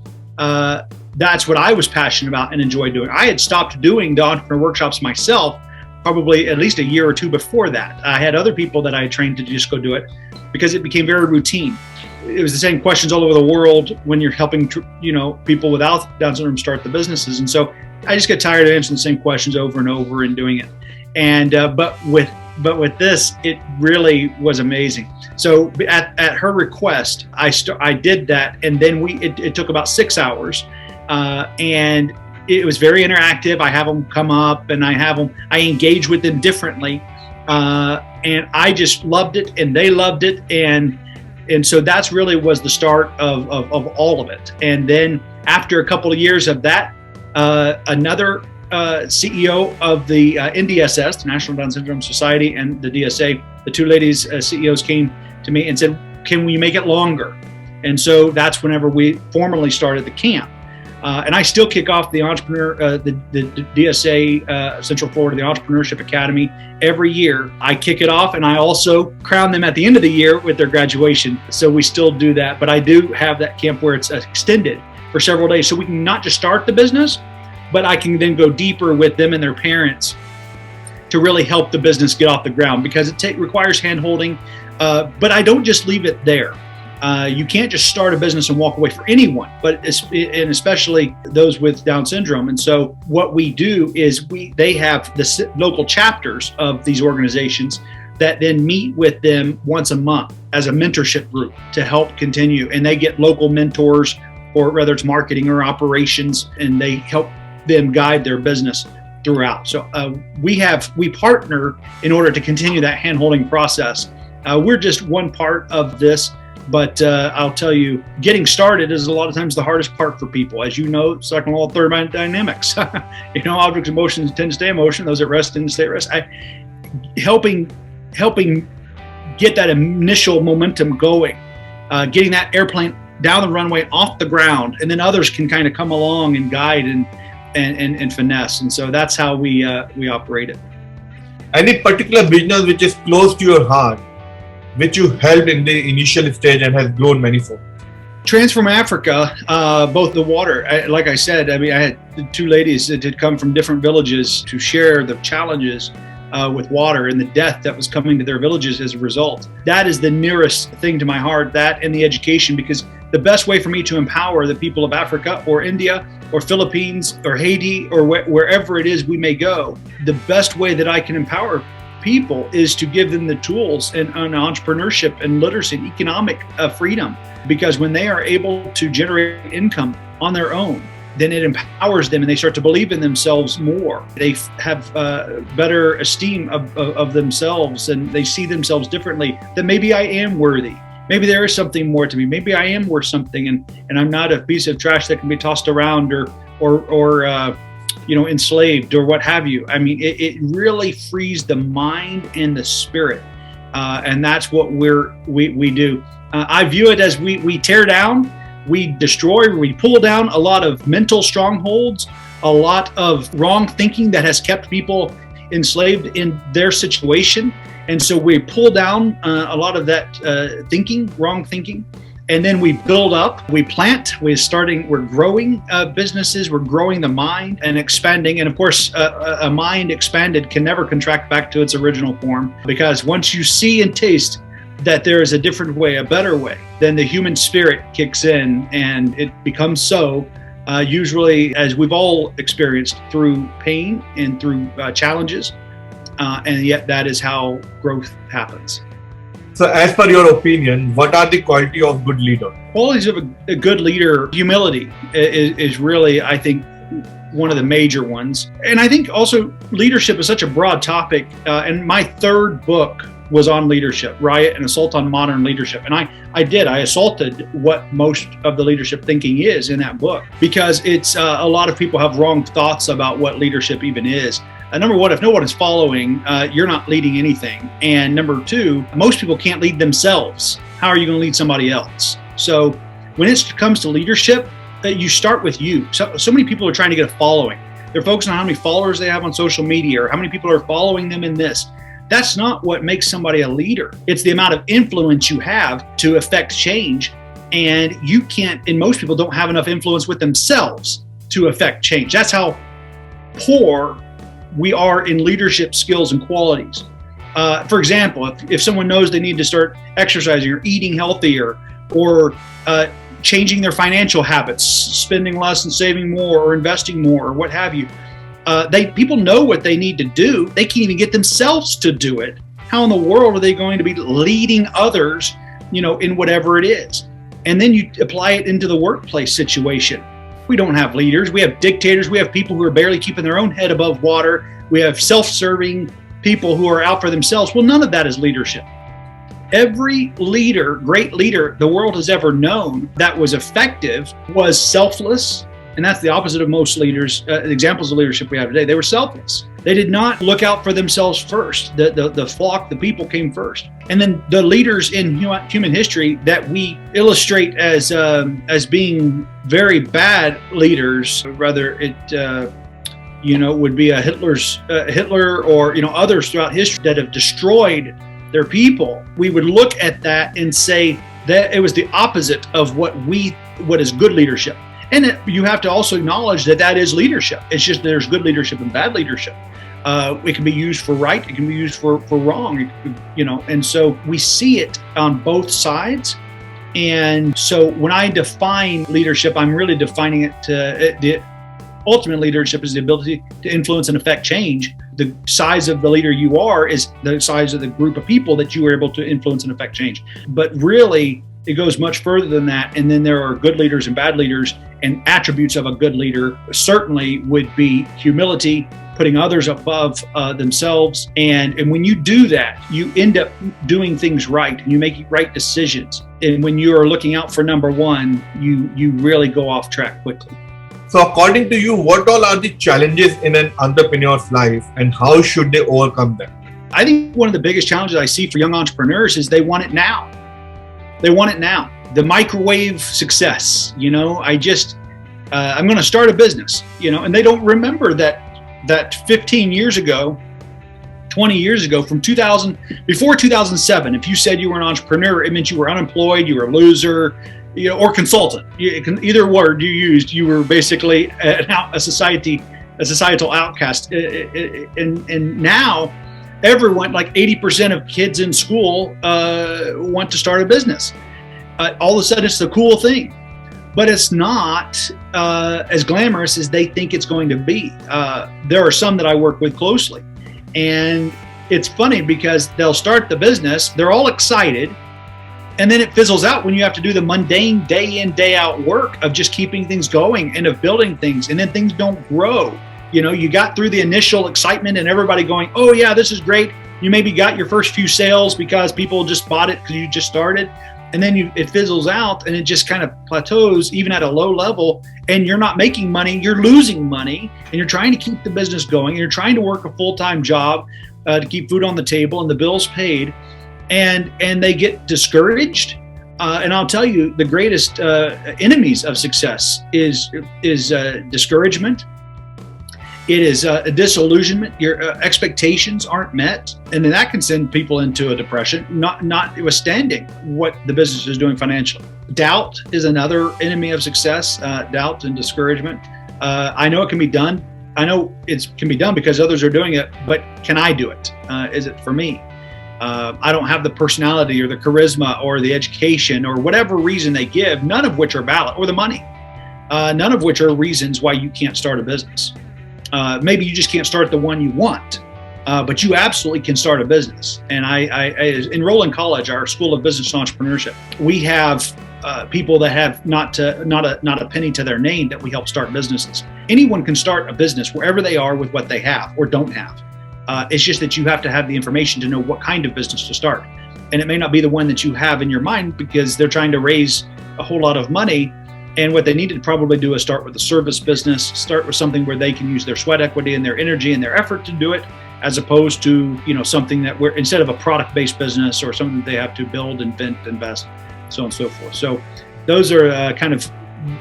A: that's what I was passionate about and enjoyed doing. I had stopped doing the entrepreneur workshops myself, probably at least a year or two before that. I had other people that I trained to just go do it because it became very routine. It was the same questions all over the world when you're helping, people without Down syndrome start the businesses. And so I just get tired of answering the same questions over and over and doing it. And but with this, it really was amazing. So at her request, I did that, and then it took about 6 hours, and it was very interactive. I have them come up, and I engage with them differently, and I just loved it, and they loved it, and so that's really was the start of all of it. And then after a couple of years of that, another CEO of the NDSS, the National Down Syndrome Society, and the DSA, the two ladies CEOs came to me and said, can we make it longer? And so that's whenever we formally started the camp. And I still kick off the the DSA Central Florida, the Entrepreneurship Academy every year. I kick it off, and I also crown them at the end of the year with their graduation. So we still do that, but I do have that camp where it's extended for several days, so we can not just start the business, but I can then go deeper with them and their parents to really help the business get off the ground, because it requires hand-holding. But I don't just leave it there. You can't just start a business and walk away for anyone, and especially those with Down syndrome. And so what we do is they have the local chapters of these organizations that then meet with them once a month as a mentorship group to help continue. And they get local mentors, or whether it's marketing or operations, and they help them guide their business throughout. So we partner in order to continue that hand-holding process. We're just one part of this, but I'll tell you, getting started is a lot of times the hardest part for people. As you know, second law of thermodynamics, objects in motion tend to stay in motion. Those at rest tend to stay at rest. Helping get that initial momentum going, getting that airplane down the runway, off the ground, and then others can kind of come along and guide and finesse. And so that's how we operate it.
B: Any particular business which is close to your heart, which you helped in the initial stage and has grown manifold?
A: Transform Africa, both the water, like I said, I had two ladies that had come from different villages to share the challenges with water and the death that was coming to their villages as a result. That is the nearest thing to my heart, that and the education, because the best way for me to empower the people of Africa or India or Philippines or Haiti or wherever it is we may go, the best way that I can empower people is to give them the tools and entrepreneurship and literacy and economic freedom. Because when they are able to generate income on their own, then it empowers them and they start to believe in themselves more. They have better esteem of themselves, and they see themselves differently, that maybe I am worthy. Maybe there is something more to me. Maybe I am worth something, and I'm not a piece of trash that can be tossed around or enslaved or what have you. I mean, it really frees the mind and the spirit, and that's what we do. I view it as we tear down, we destroy, we pull down a lot of mental strongholds, a lot of wrong thinking that has kept people enslaved in their situation. And so we pull down a lot of that wrong thinking, and then we build up, we plant, we're growing businesses, we're growing the mind and expanding. And of course, a mind expanded can never contract back to its original form, because once you see and taste that there is a different way, a better way, then the human spirit kicks in, and it becomes so, usually, as we've all experienced, through pain and through challenges. And yet that is how growth happens.
B: So as per your opinion, what are the qualities of good leader?
A: Qualities of a good leader, humility is really, I think, one of the major ones. And I think also leadership is such a broad topic. And my third book was on leadership, Riot and Assault on Modern Leadership. And I assaulted what most of the leadership thinking is in that book, because it's a lot of people have wrong thoughts about what leadership even is. Number one, if no one is following, you're not leading anything. And number two, most people can't lead themselves. How are you going to lead somebody else? So when it comes to leadership, you start with you. So many people are trying to get a following. They're focusing on how many followers they have on social media or how many people are following them in this. That's not what makes somebody a leader. It's the amount of influence you have to affect change. And you can't, and most people don't have enough influence with themselves to affect change. That's how poor we are in leadership skills and qualities. For example, if someone knows they need to start exercising or eating healthier or changing their financial habits, spending less and saving more or investing more or what have you, people know what they need to do. They can't even get themselves to do it. How in the world are they going to be leading others, in whatever it is? And then you apply it into the workplace situation. We don't have leaders. We have dictators. We have people who are barely keeping their own head above water. We have self-serving people who are out for themselves. Well, none of that is leadership. Every leader, great leader the world has ever known that was effective was selfless. And that's the opposite of most leaders, examples of leadership we have today. They were selfless. They did not look out for themselves first. The flock, the people came first. And then the leaders in human history that we illustrate as being very bad leaders, whether it would be a Hitler or others throughout history that have destroyed their people, we would look at that and say that it was the opposite of what is good leadership. And you have to also acknowledge that is leadership. It's just there's good leadership and bad leadership. It can be used for right. It can be used for wrong, and so we see it on both sides. And so when I define leadership, I'm really defining it the ultimate leadership is the ability to influence and affect change. The size of the leader you are is the size of the group of people that you are able to influence and affect change. But really, it goes much further than that. And then there are good leaders and bad leaders, and attributes of a good leader certainly would be humility, putting others above themselves. And when you do that, you end up doing things right and you make right decisions. And when you are looking out for number one, you really go off track quickly.
B: So according to you, what all are the challenges in an entrepreneur's life and how should they overcome them?
A: I think one of the biggest challenges I see for young entrepreneurs is they want it now. They want it now. The microwave success, I'm going to start a business, and they don't remember that 15 years ago, 20 years ago, before 2007, if you said you were an entrepreneur, it meant you were unemployed, you were a loser, or consultant. Either word you used, you were basically a societal outcast. And now, everyone, like 80% of kids in school want to start a business. All of a sudden, it's the cool thing. But it's not as glamorous as they think it's going to be. There are some that I work with closely. And it's funny because they'll start the business, they're all excited, and then it fizzles out when you have to do the mundane day in, day out work of just keeping things going and of building things, and then things don't grow. You got through the initial excitement and everybody going, oh yeah, this is great. You maybe got your first few sales because people just bought it because you just started. And then it fizzles out and it just kind of plateaus even at a low level, and you're not making money, you're losing money, and you're trying to keep the business going, and you're trying to work a full-time job to keep food on the table and the bills paid, and they get discouraged. And I'll tell you, the greatest enemies of success is discouragement. It is a disillusionment. Your expectations aren't met, and then that can send people into a depression, notwithstanding what the business is doing financially. Doubt is another enemy of success. Doubt and discouragement. I know it can be done. I know it can be done because others are doing it, but can I do it? Is it for me? I don't have the personality or the charisma or the education or whatever reason they give, none of which are valid, or the money, none of which are reasons why you can't start a business. Maybe you just can't start the one you want, but you absolutely can start a business. And I enroll in college, our School of Business and Entrepreneurship. We have people that have not a penny to their name that we help start businesses. Anyone can start a business wherever they are with what they have or don't have. It's just that you have to have the information to know what kind of business to start. And it may not be the one that you have in your mind because they're trying to raise a whole lot of money. And what they need to probably do is start with a service business, start with something where they can use their sweat equity and their energy and their effort to do it, as opposed to, something that instead of a product-based business or something that they have to build, invent, invest, so on and so forth. So those are kind of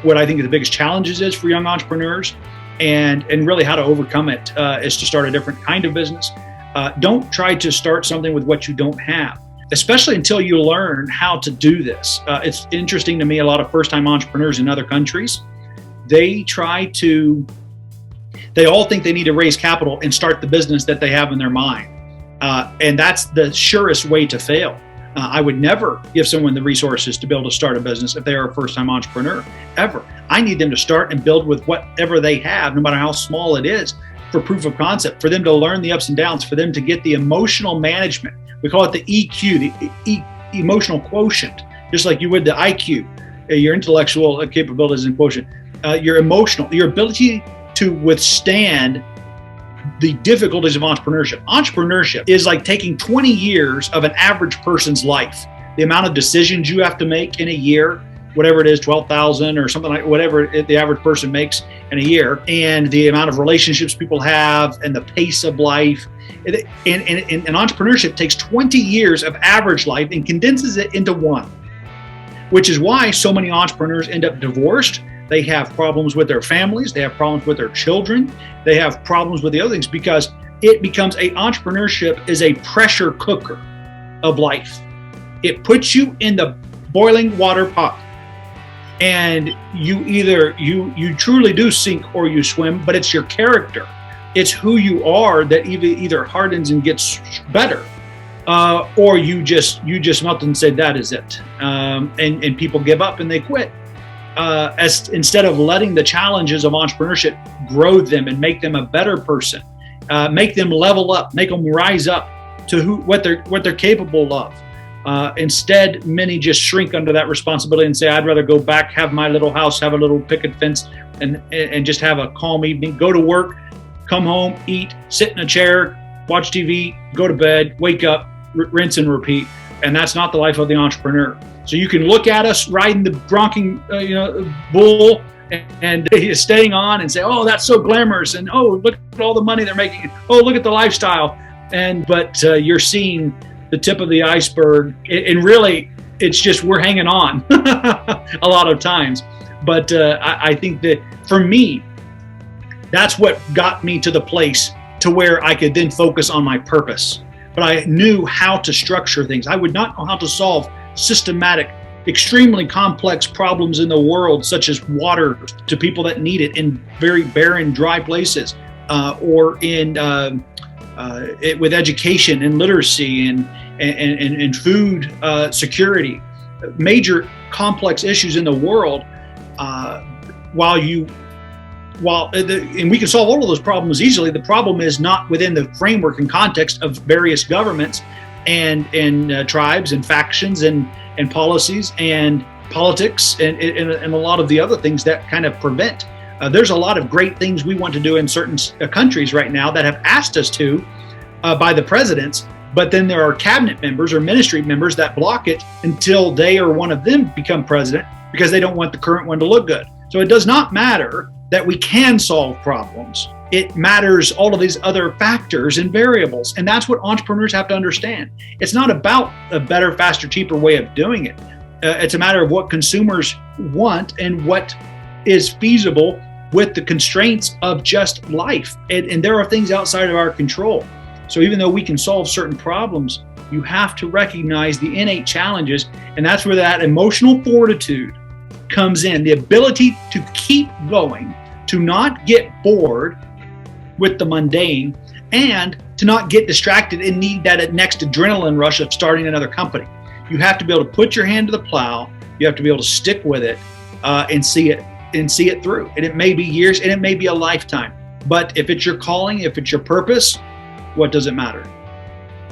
A: what I think the biggest challenges is for young entrepreneurs, and really how to overcome it is to start a different kind of business. Don't try to start something with what you don't have, especially until you learn how to do this. It's interesting to me, a lot of first-time entrepreneurs in other countries, they all think they need to raise capital and start the business that they have in their mind. And that's the surest way to fail. I would never give someone the resources to be able to start a business if they are a first-time entrepreneur, ever. I need them to start and build with whatever they have, no matter how small it is, for proof of concept, for them to learn the ups and downs, for them to get the emotional management. We call it the EQ, the emotional quotient, just like you would the IQ, your intellectual capabilities and quotient. Your ability to withstand the difficulties of entrepreneurship. Entrepreneurship is like taking 20 years of an average person's life. The amount of decisions you have to make in a year, whatever it is, 12,000 or something like whatever the average person makes, in a year, and the amount of relationships people have and the pace of life. And entrepreneurship takes 20 years of average life and condenses it into one, which is why so many entrepreneurs end up divorced. They have problems with their families. They have problems with their children. They have problems with the other things because entrepreneurship is a pressure cooker of life. It puts you in the boiling water pot, and you truly do sink or you swim, but it's your character. It's who you are that either hardens and gets better, or you just melt and say that is it, and people give up and they quit. Instead of letting the challenges of entrepreneurship grow them and make them a better person, make them level up, make them rise up to what they're capable of. Instead, many just shrink under that responsibility and say, I'd rather go back, have my little house, have a little picket fence, and just have a calm evening, go to work, come home, eat, sit in a chair, watch TV, go to bed, wake up, rinse and repeat. And that's not the life of the entrepreneur. So you can look at us riding the bronking bull and staying on and say, oh, that's so glamorous. And oh, look at all the money they're making. Oh, look at the lifestyle. But you're seeing the tip of the iceberg. And really, it's just we're hanging on a lot of times. But I think that for me, that's what got me to the place to where I could then focus on my purpose. But I knew how to structure things. I would not know how to solve systematic, extremely complex problems in the world, such as water to people that need it in very barren, dry places, or in with education and literacy and food security, major complex issues in the world. And we can solve all of those problems easily. The problem is not within the framework and context of various governments and tribes and factions and policies and politics and a lot of the other things that kind of prevent. There's a lot of great things we want to do in certain countries right now that have asked us to by the presidents, but then there are cabinet members or ministry members that block it until they or one of them become president because they don't want the current one to look good. So it does not matter that we can solve problems. It matters all of these other factors and variables. And that's what entrepreneurs have to understand. It's not about a better, faster, cheaper way of doing it. It's a matter of what consumers want and what is feasible with the constraints of just life. And there are things outside of our control. So even though we can solve certain problems, you have to recognize the innate challenges. And that's where that emotional fortitude comes in, the ability to keep going, to not get bored with the mundane, and to not get distracted and need that next adrenaline rush of starting another company. You have to be able to put your hand to the plow. You have to be able to stick with it and see it through. And it may be years and it may be a lifetime. But if it's your calling, if it's your purpose, what does it matter?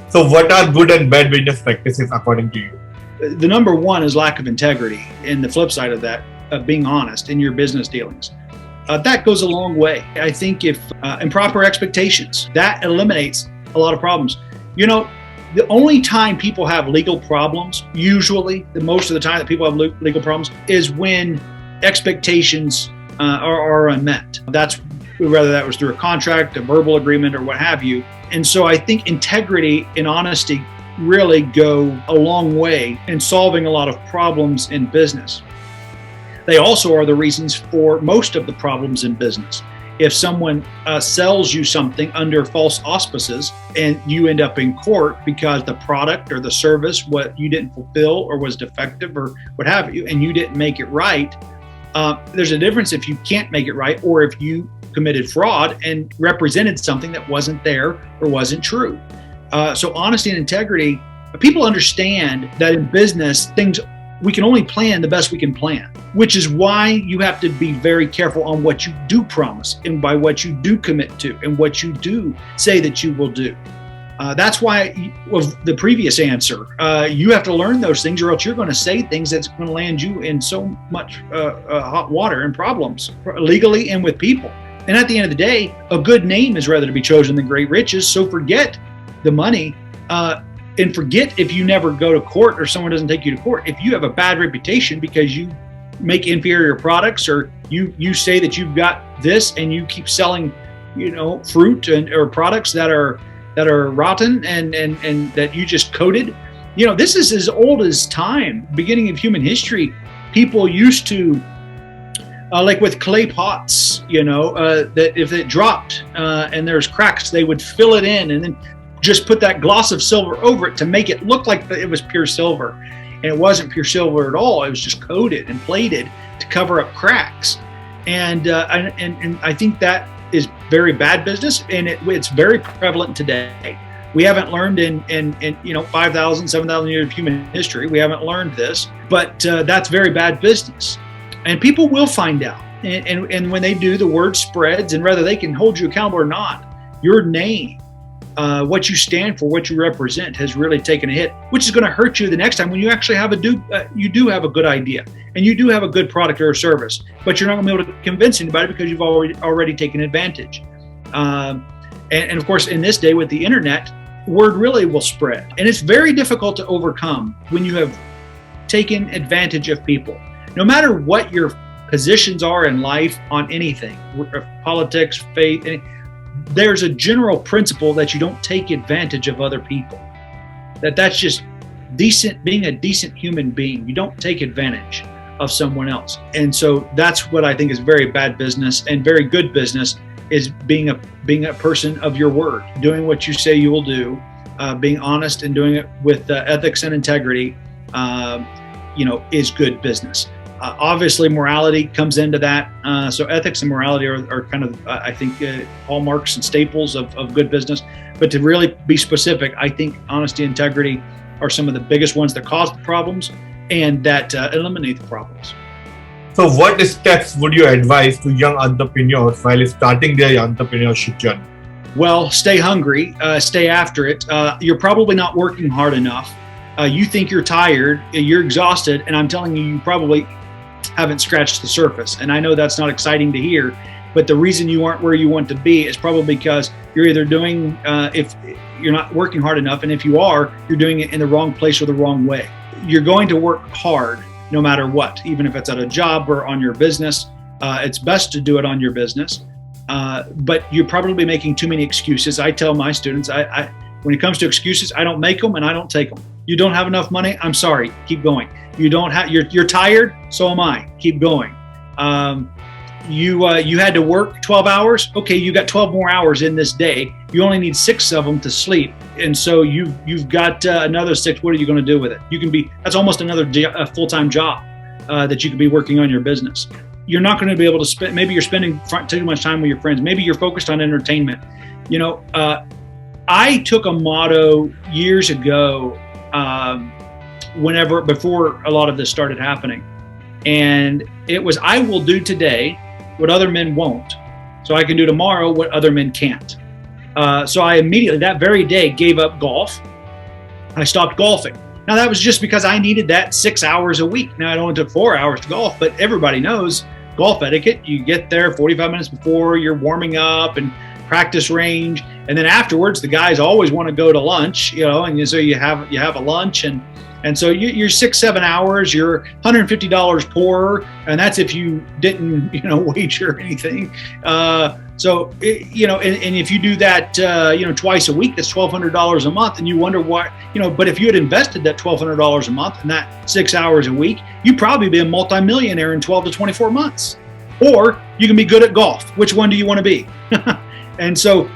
B: So what are good and bad business practices according to you?
A: The number one is lack of integrity. And the flip side of that, being honest in your business dealings. That goes a long way. I think if improper expectations, that eliminates a lot of problems. You know, the only time people have legal problems, usually, most of the time that people have legal problems, is when expectations are unmet. That's whether that was through a contract, a verbal agreement, or what have you. And so I think integrity and honesty really go a long way in solving a lot of problems in business. They also are the reasons for most of the problems in business. If someone sells you something under false auspices and you end up in court because the product or the service, what you didn't fulfill or was defective or what have you, and you didn't make it right, there's a difference if you can't make it right or if you committed fraud and represented something that wasn't there or wasn't true. So honesty and integrity, people understand that in business, we can only plan the best we can plan, which is why you have to be very careful on what you do promise and by what you do commit to and what you do say that you will do. That's why of the previous answer, you have to learn those things or else you're going to say things that's going to land you in so much hot water and problems legally and with people. And at the end of the day, a good name is rather to be chosen than great riches. So forget the money and forget if you never go to court or someone doesn't take you to court. If you have a bad reputation because you make inferior products, or you say that you've got this and you keep selling, fruit or products that are rotten and that you just coated. This is as old as time, beginning of human history. People used to, like with clay pots, that if it dropped and there's cracks, they would fill it in and then just put that gloss of silver over it to make it look like it was pure silver. And it wasn't pure silver at all. It was just coated and plated to cover up cracks. And I think that is very bad business, and it's very prevalent today. We haven't learned in 5,000, 7,000 years of human history. We haven't learned this, but that's very bad business. And people will find out. And when they do, the word spreads, and whether they can hold you accountable or not, your name, what you stand for, what you represent has really taken a hit, which is going to hurt you the next time when you actually you do have a good idea and you do have a good product or a service, but you're not going to be able to convince anybody because you've already taken advantage. And of course, in this day with the internet, word really will spread. And it's very difficult to overcome when you have taken advantage of people. No matter what your positions are in life on anything, politics, faith, there's a general principle that you don't take advantage of other people. That's just decent, being a decent human being. You don't take advantage of someone else. And so that's what I think is very bad business, and very good business is being a person of your word, doing what you say you will do, being honest and doing it with ethics and integrity, is good business. Obviously, morality comes into that. So ethics and morality are kind of, I think, hallmarks and staples of good business. But to really be specific, I think honesty and integrity are some of the biggest ones that cause the problems and that eliminate the problems.
B: So what steps would you advise to young entrepreneurs while starting their entrepreneurship journey?
A: Well, stay hungry, stay after it. You're probably not working hard enough. You think you're tired, you're exhausted, and I'm telling you, you probably haven't scratched the surface. And I know that's not exciting to hear, but the reason you aren't where you want to be is probably because you're either doing, if you're not working hard enough, and if you are, you're doing it in the wrong place or the wrong way. You're going to work hard no matter what, even if it's at a job or on your business. It's best to do it on your business, but you're probably making too many excuses. I tell my students, when it comes to excuses, I don't make them and I don't take them. You don't have enough money? I'm sorry, keep going. You're tired? So am I. Keep going. You had to work 12 hours? Okay, you got 12 more hours in this day. You only need 6 of them to sleep. And so you've got another 6. What are you going to do with it? That's almost another full-time job that you could be working on your business. You're not going to be able to spend, maybe you're spending too much time with your friends. Maybe you're focused on entertainment. I took a motto years ago, before a lot of this started happening. And it was, I will do today what other men won't, so I can do tomorrow what other men can't. So I immediately, that very day, gave up golf. I stopped golfing. Now that was just because I needed that 6 hours a week. Now it only took 4 hours to golf, but everybody knows golf etiquette. You get there 45 minutes before, you're warming up and practice range. And then afterwards, the guys always want to go to lunch, and so you have a lunch, and so you're 6-7 hours, you're $150 poorer, and that's if you didn't, wager anything. So, and if you do that, twice a week, that's $1,200 a month, and you wonder why, but if you had invested that $1,200 a month in that 6 hours a week, you'd probably be a multimillionaire in 12 to 24 months. Or you can be good at golf. Which one do you want to be? And so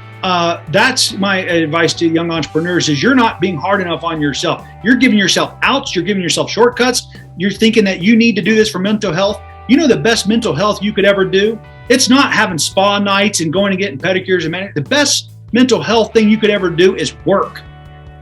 A: that's my advice to young entrepreneurs is you're not being hard enough on yourself. You're giving yourself outs. You're giving yourself shortcuts. You're thinking that you need to do this for mental health. The best mental health you could ever do? It's not having spa nights and going and getting pedicures and manicures. The best mental health thing you could ever do is work.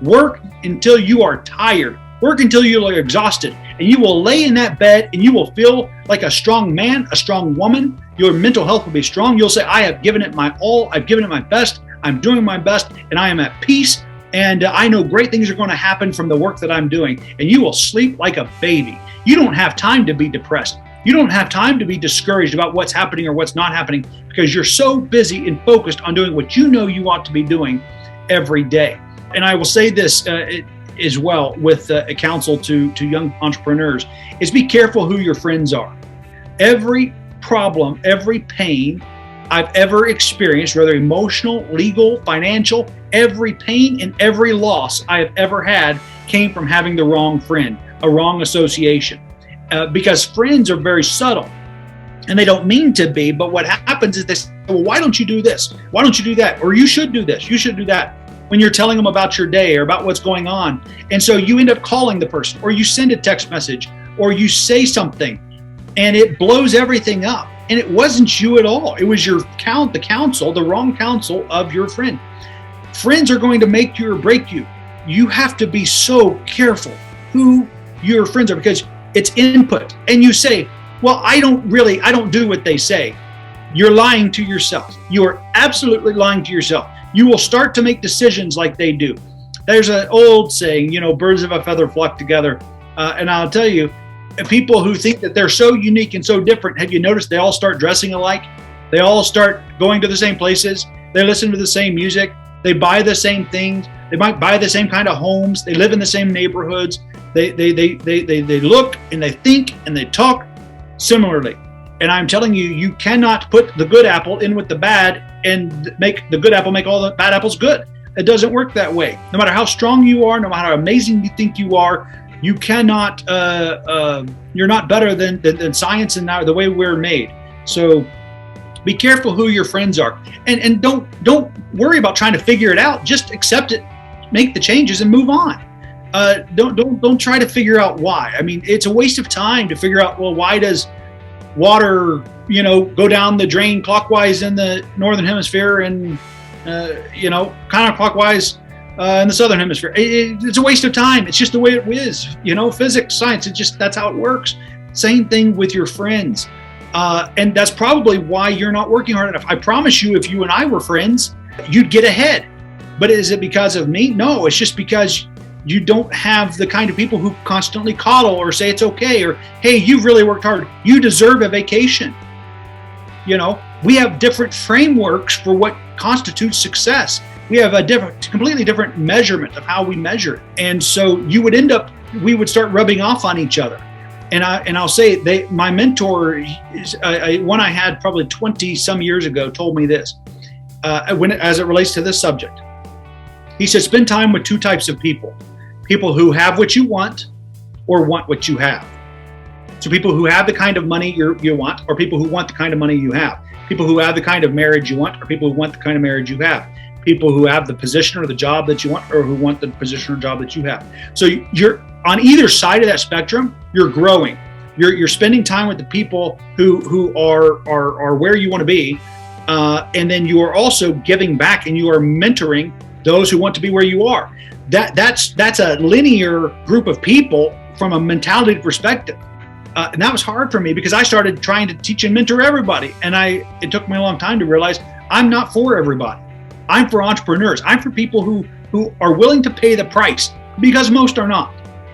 A: Work until you are tired. Work until you are exhausted. And you will lay in that bed and you will feel like a strong man, a strong woman. Your mental health will be strong. You'll say, I have given it my all. I've given it my best. I'm doing my best and I am at peace. And I know great things are going to happen from the work that I'm doing. And you will sleep like a baby. You don't have time to be depressed. You don't have time to be discouraged about what's happening or what's not happening because you're so busy and focused on doing what you know you ought to be doing every day. And I will say this as well with a counsel to young entrepreneurs is be careful who your friends are. Every problem, every pain I've ever experienced, whether emotional, legal, financial, every pain and every loss I have ever had came from having the wrong friend, a wrong association. Because friends are very subtle and they don't mean to be, but what happens is they say, well, why don't you do this? Why don't you do that? Or you should do this, you should do that, when you're telling them about your day or about what's going on. And so you end up calling the person, or you send a text message, or you say something, and it blows everything up. And it wasn't you at all. It was the wrong counsel of your friend. Friends are going to make you or break you. You have to be so careful who your friends are, because it's input. And you say, well, I don't do what they say. You're lying to yourself. You are absolutely lying to yourself. You will start to make decisions like they do. There's an old saying, birds of a feather flock together. And I'll tell you, people who think that they're so unique and so different, have you noticed they all start dressing alike? They all start going to the same places. They listen to the same music. They buy the same things. They might buy the same kind of homes. They live in the same neighborhoods. They look and they think and they talk similarly. And I'm telling you, you cannot put the good apple in with the bad and make the good apple make all the bad apples good. It doesn't work that way. No matter how strong you are, no matter how amazing you think you are, you cannot, you're not better than science and the way we're made. So be careful who your friends are, and don't worry about trying to figure it out. Just accept it, make the changes, and move on. Don't try to figure out why. I mean, it's a waste of time to figure out, well, why does water, go down the drain clockwise in the northern hemisphere and counterclockwise in the southern hemisphere. It's a waste of time. It's just the way it is. Physics, science. That's how it works. Same thing with your friends. And that's probably why you're not working hard enough. I promise you, if you and I were friends, you'd get ahead. But is it because of me? No, it's just because you don't have the kind of people who constantly coddle or say it's okay, or, hey, you've really worked hard. You deserve a vacation. We have different frameworks for what constitutes success. We have a completely different measurement of how we measure it. And so we would start rubbing off on each other. And I'll say, my mentor, one I had probably 20 some years ago, told me this, as it relates to this subject. He said, spend time with two types of people who have what you want or want what you have. So people who have the kind of money you want, or people who want the kind of money you have. People who have the kind of marriage you want, or people who want the kind of marriage you have. People who have the position or the job that you want, or who want the position or job that you have. So you're on either side of that spectrum, you're growing. You're spending time with the people who are where you want to be, and then you are also giving back, and you are mentoring those who want to be where you are. That's a linear group of people from a mentality perspective. And that was hard for me, because I started trying to teach and mentor everybody. And it took me a long time to realize I'm not for everybody. I'm for entrepreneurs. I'm for people who are willing to pay the price, because most are not.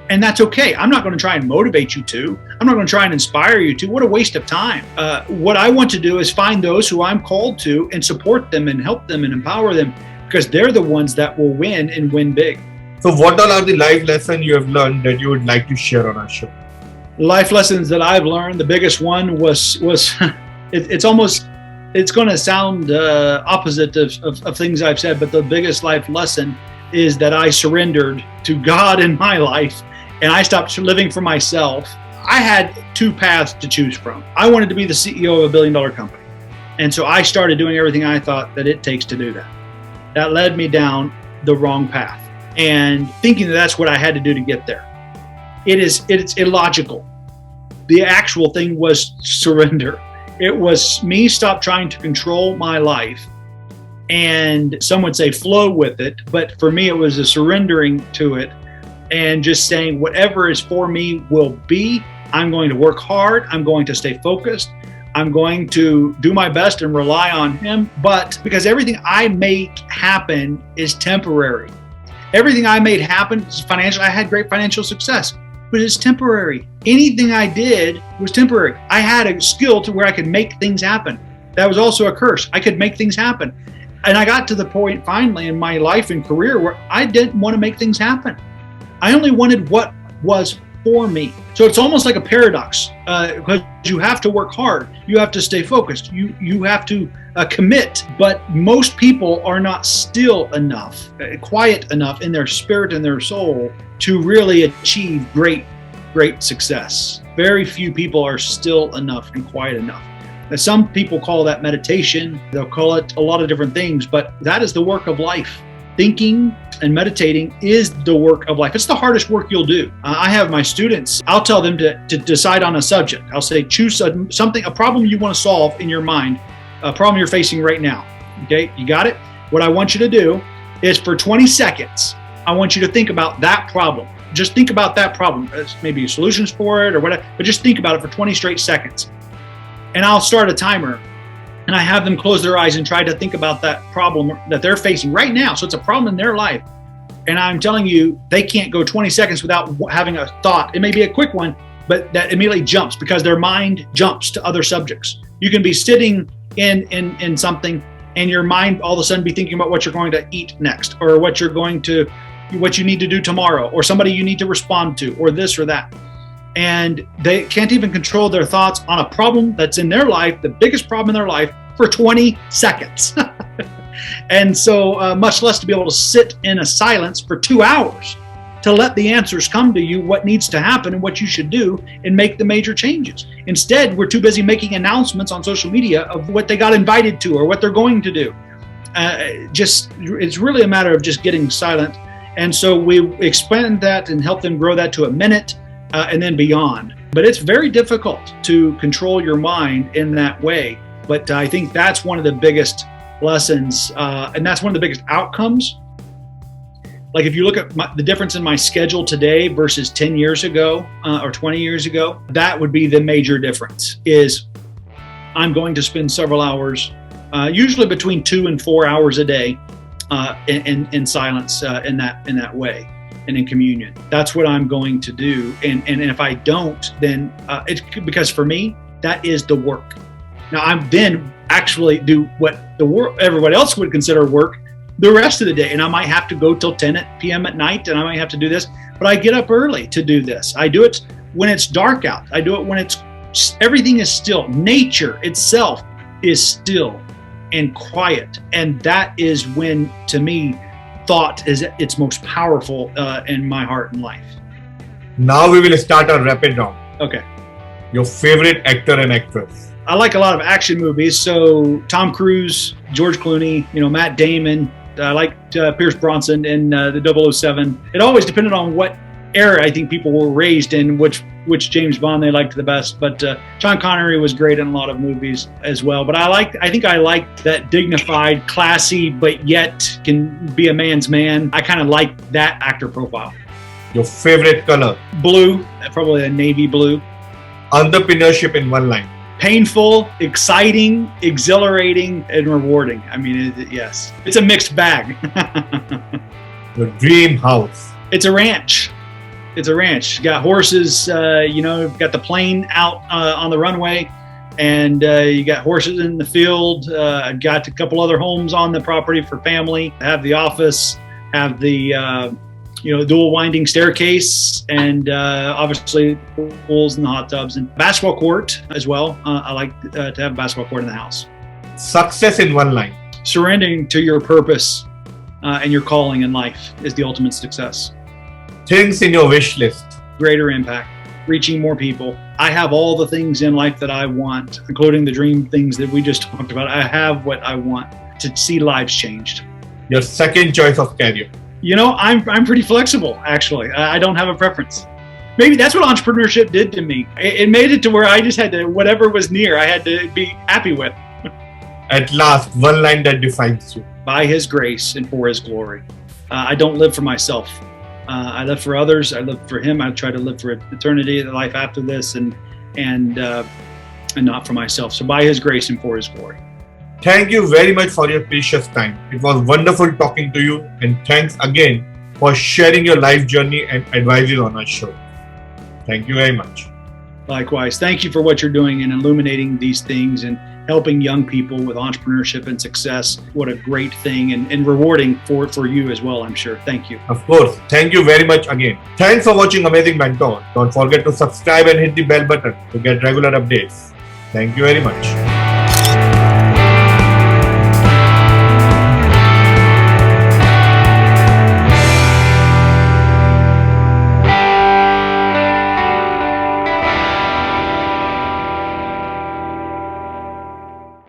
A: And that's okay. I'm not going to try and motivate you to. I'm not going to try and inspire you to. What a waste of time. What I want to do is find those who I'm called to and support them and help them and empower them, because they're the ones that will win and win big.
B: So what all are the life lessons you have learned that you would like to share on our show?
A: Life lessons that I've learned, the biggest one was it's going to sound opposite of things I've said, but the biggest life lesson is that I surrendered to God in my life, and I stopped living for myself. I had two paths to choose from. I wanted to be the CEO of a billion-dollar company. And so I started doing everything I thought that it takes to do that. That led me down the wrong path, and thinking that that's what I had to do to get there. It's illogical. The actual thing was surrender. It was me stop trying to control my life, and some would say flow with it, but for me it was a surrendering to it and just saying whatever is for me will be. I'm going to work hard. I'm going to stay focused. I'm going to do my best and rely on Him, but because everything I make happen is temporary. Everything I made happen is financial. I had great financial success, but it's temporary. Anything I did was temporary. I had a skill to where I could make things happen. That was also a curse. I could make things happen. And I got to the point finally in my life and career where I didn't want to make things happen. I only wanted what was for me. So it's almost like a paradox because you have to work hard. You have to stay focused. You have to commit. But most people are not still enough, quiet enough in their spirit and their soul to really achieve great success. Very few people are still enough and quiet enough. Now, some people call that meditation. They'll call it a lot of different things, but that is the work of life. Thinking and meditating is the work of life. It's the hardest work you'll do. I have my students, I'll tell them to decide on a subject. I'll say, choose a problem you want to solve in your mind, a problem you're facing right now. Okay, you got it? What I want you to do is for 20 seconds, I want you to think about that problem. Just think about that problem. Maybe solutions for it or whatever, but just think about it for 20 straight seconds. And I'll start a timer and I have them close their eyes and try to think about that problem that they're facing right now. So it's a problem in their life. And I'm telling you, they can't go 20 seconds without having a thought. It may be a quick one, but that immediately jumps because their mind jumps to other subjects. You can be sitting in something and your mind all of a sudden be thinking about what you're going to eat next or what you need to do tomorrow or somebody you need to respond to or this or that. And they can't even control their thoughts on a problem that's in their life, the biggest problem in their life, for 20 seconds. And so much less to be able to sit in a silence for 2 hours to let the answers come to you, what needs to happen and what you should do and make the major changes. Instead, we're too busy making announcements on social media of what they got invited to or what they're going to do. It's really a matter of just getting silent. And so we expand that and help them grow that to a minute. And then beyond. But it's very difficult to control your mind in that way. But I think that's one of the biggest lessons, and that's one of the biggest outcomes. Like if you look at the difference in my schedule today versus 10 years ago or 20 years ago, that would be the major difference. Is I'm going to spend several hours, usually between 2 and 4 hours a day, in silence in that way. And in communion. That's what I'm going to do. And if I don't, then it's because for me, that is the work. Now I'm then actually do what everybody else would consider work the rest of the day. And I might have to go till 10 p.m. at night and I might have to do this, but I get up early to do this. I do it when it's dark out. I do it when everything is still. Nature itself is still and quiet. And that is when, to me, thought is its most powerful in my heart and life.
B: Now we will start our rapid round.
A: Okay.
B: Your favorite actor and actress?
A: I like a lot of action movies. So Tom Cruise, George Clooney, Matt Damon. I liked Pierce Brosnan in the 007. It always depended on what era I think people were raised in, which James Bond they liked the best. But Sean Connery was great in a lot of movies as well. But I think I like that dignified, classy, but yet can be a man's man. I kind of like that actor profile.
B: Your favorite color?
A: Blue, probably a navy blue.
B: Entrepreneurship in one line?
A: Painful, exciting, exhilarating, and rewarding. I mean, yes, it's a mixed bag.
B: Your dream house?
A: It's a ranch. It's a ranch. Got horses, got the plane out on the runway, and you got horses in the field. I've got a couple other homes on the property for family. I have the office, have the dual winding staircase, and obviously pools and the hot tubs and basketball court as well. I like to have a basketball court in the house.
B: Success in one line?
A: Surrendering to your purpose and your calling in life is the ultimate success.
B: Things in your wish list?
A: Greater impact, reaching more people. I have all the things in life that I want, including the dream things that we just talked about. I have what I want to see lives changed.
B: Your second choice of career?
A: I'm pretty flexible, actually. I don't have a preference. Maybe that's what entrepreneurship did to me. It made it to where I just had to, whatever was near, I had to be happy with.
B: At last, one line that defines you?
A: By His grace and for His glory. I don't live for myself. I live for others. I live for Him. I try to live for eternity, the life after this, and not for myself. So by His grace and for His glory.
B: Thank you very much for your precious time. It was wonderful talking to you, and thanks again for sharing your life journey and advices on our show. Thank you very much.
A: Likewise. Thank you for what you're doing in illuminating these things and helping young people with entrepreneurship and success. What a great thing and rewarding for you as well, I'm sure. Thank you.
B: Of course. Thank you very much again. Thanks for watching Amazing Mentor. Don't forget to subscribe and hit the bell button to get regular updates. Thank you very much.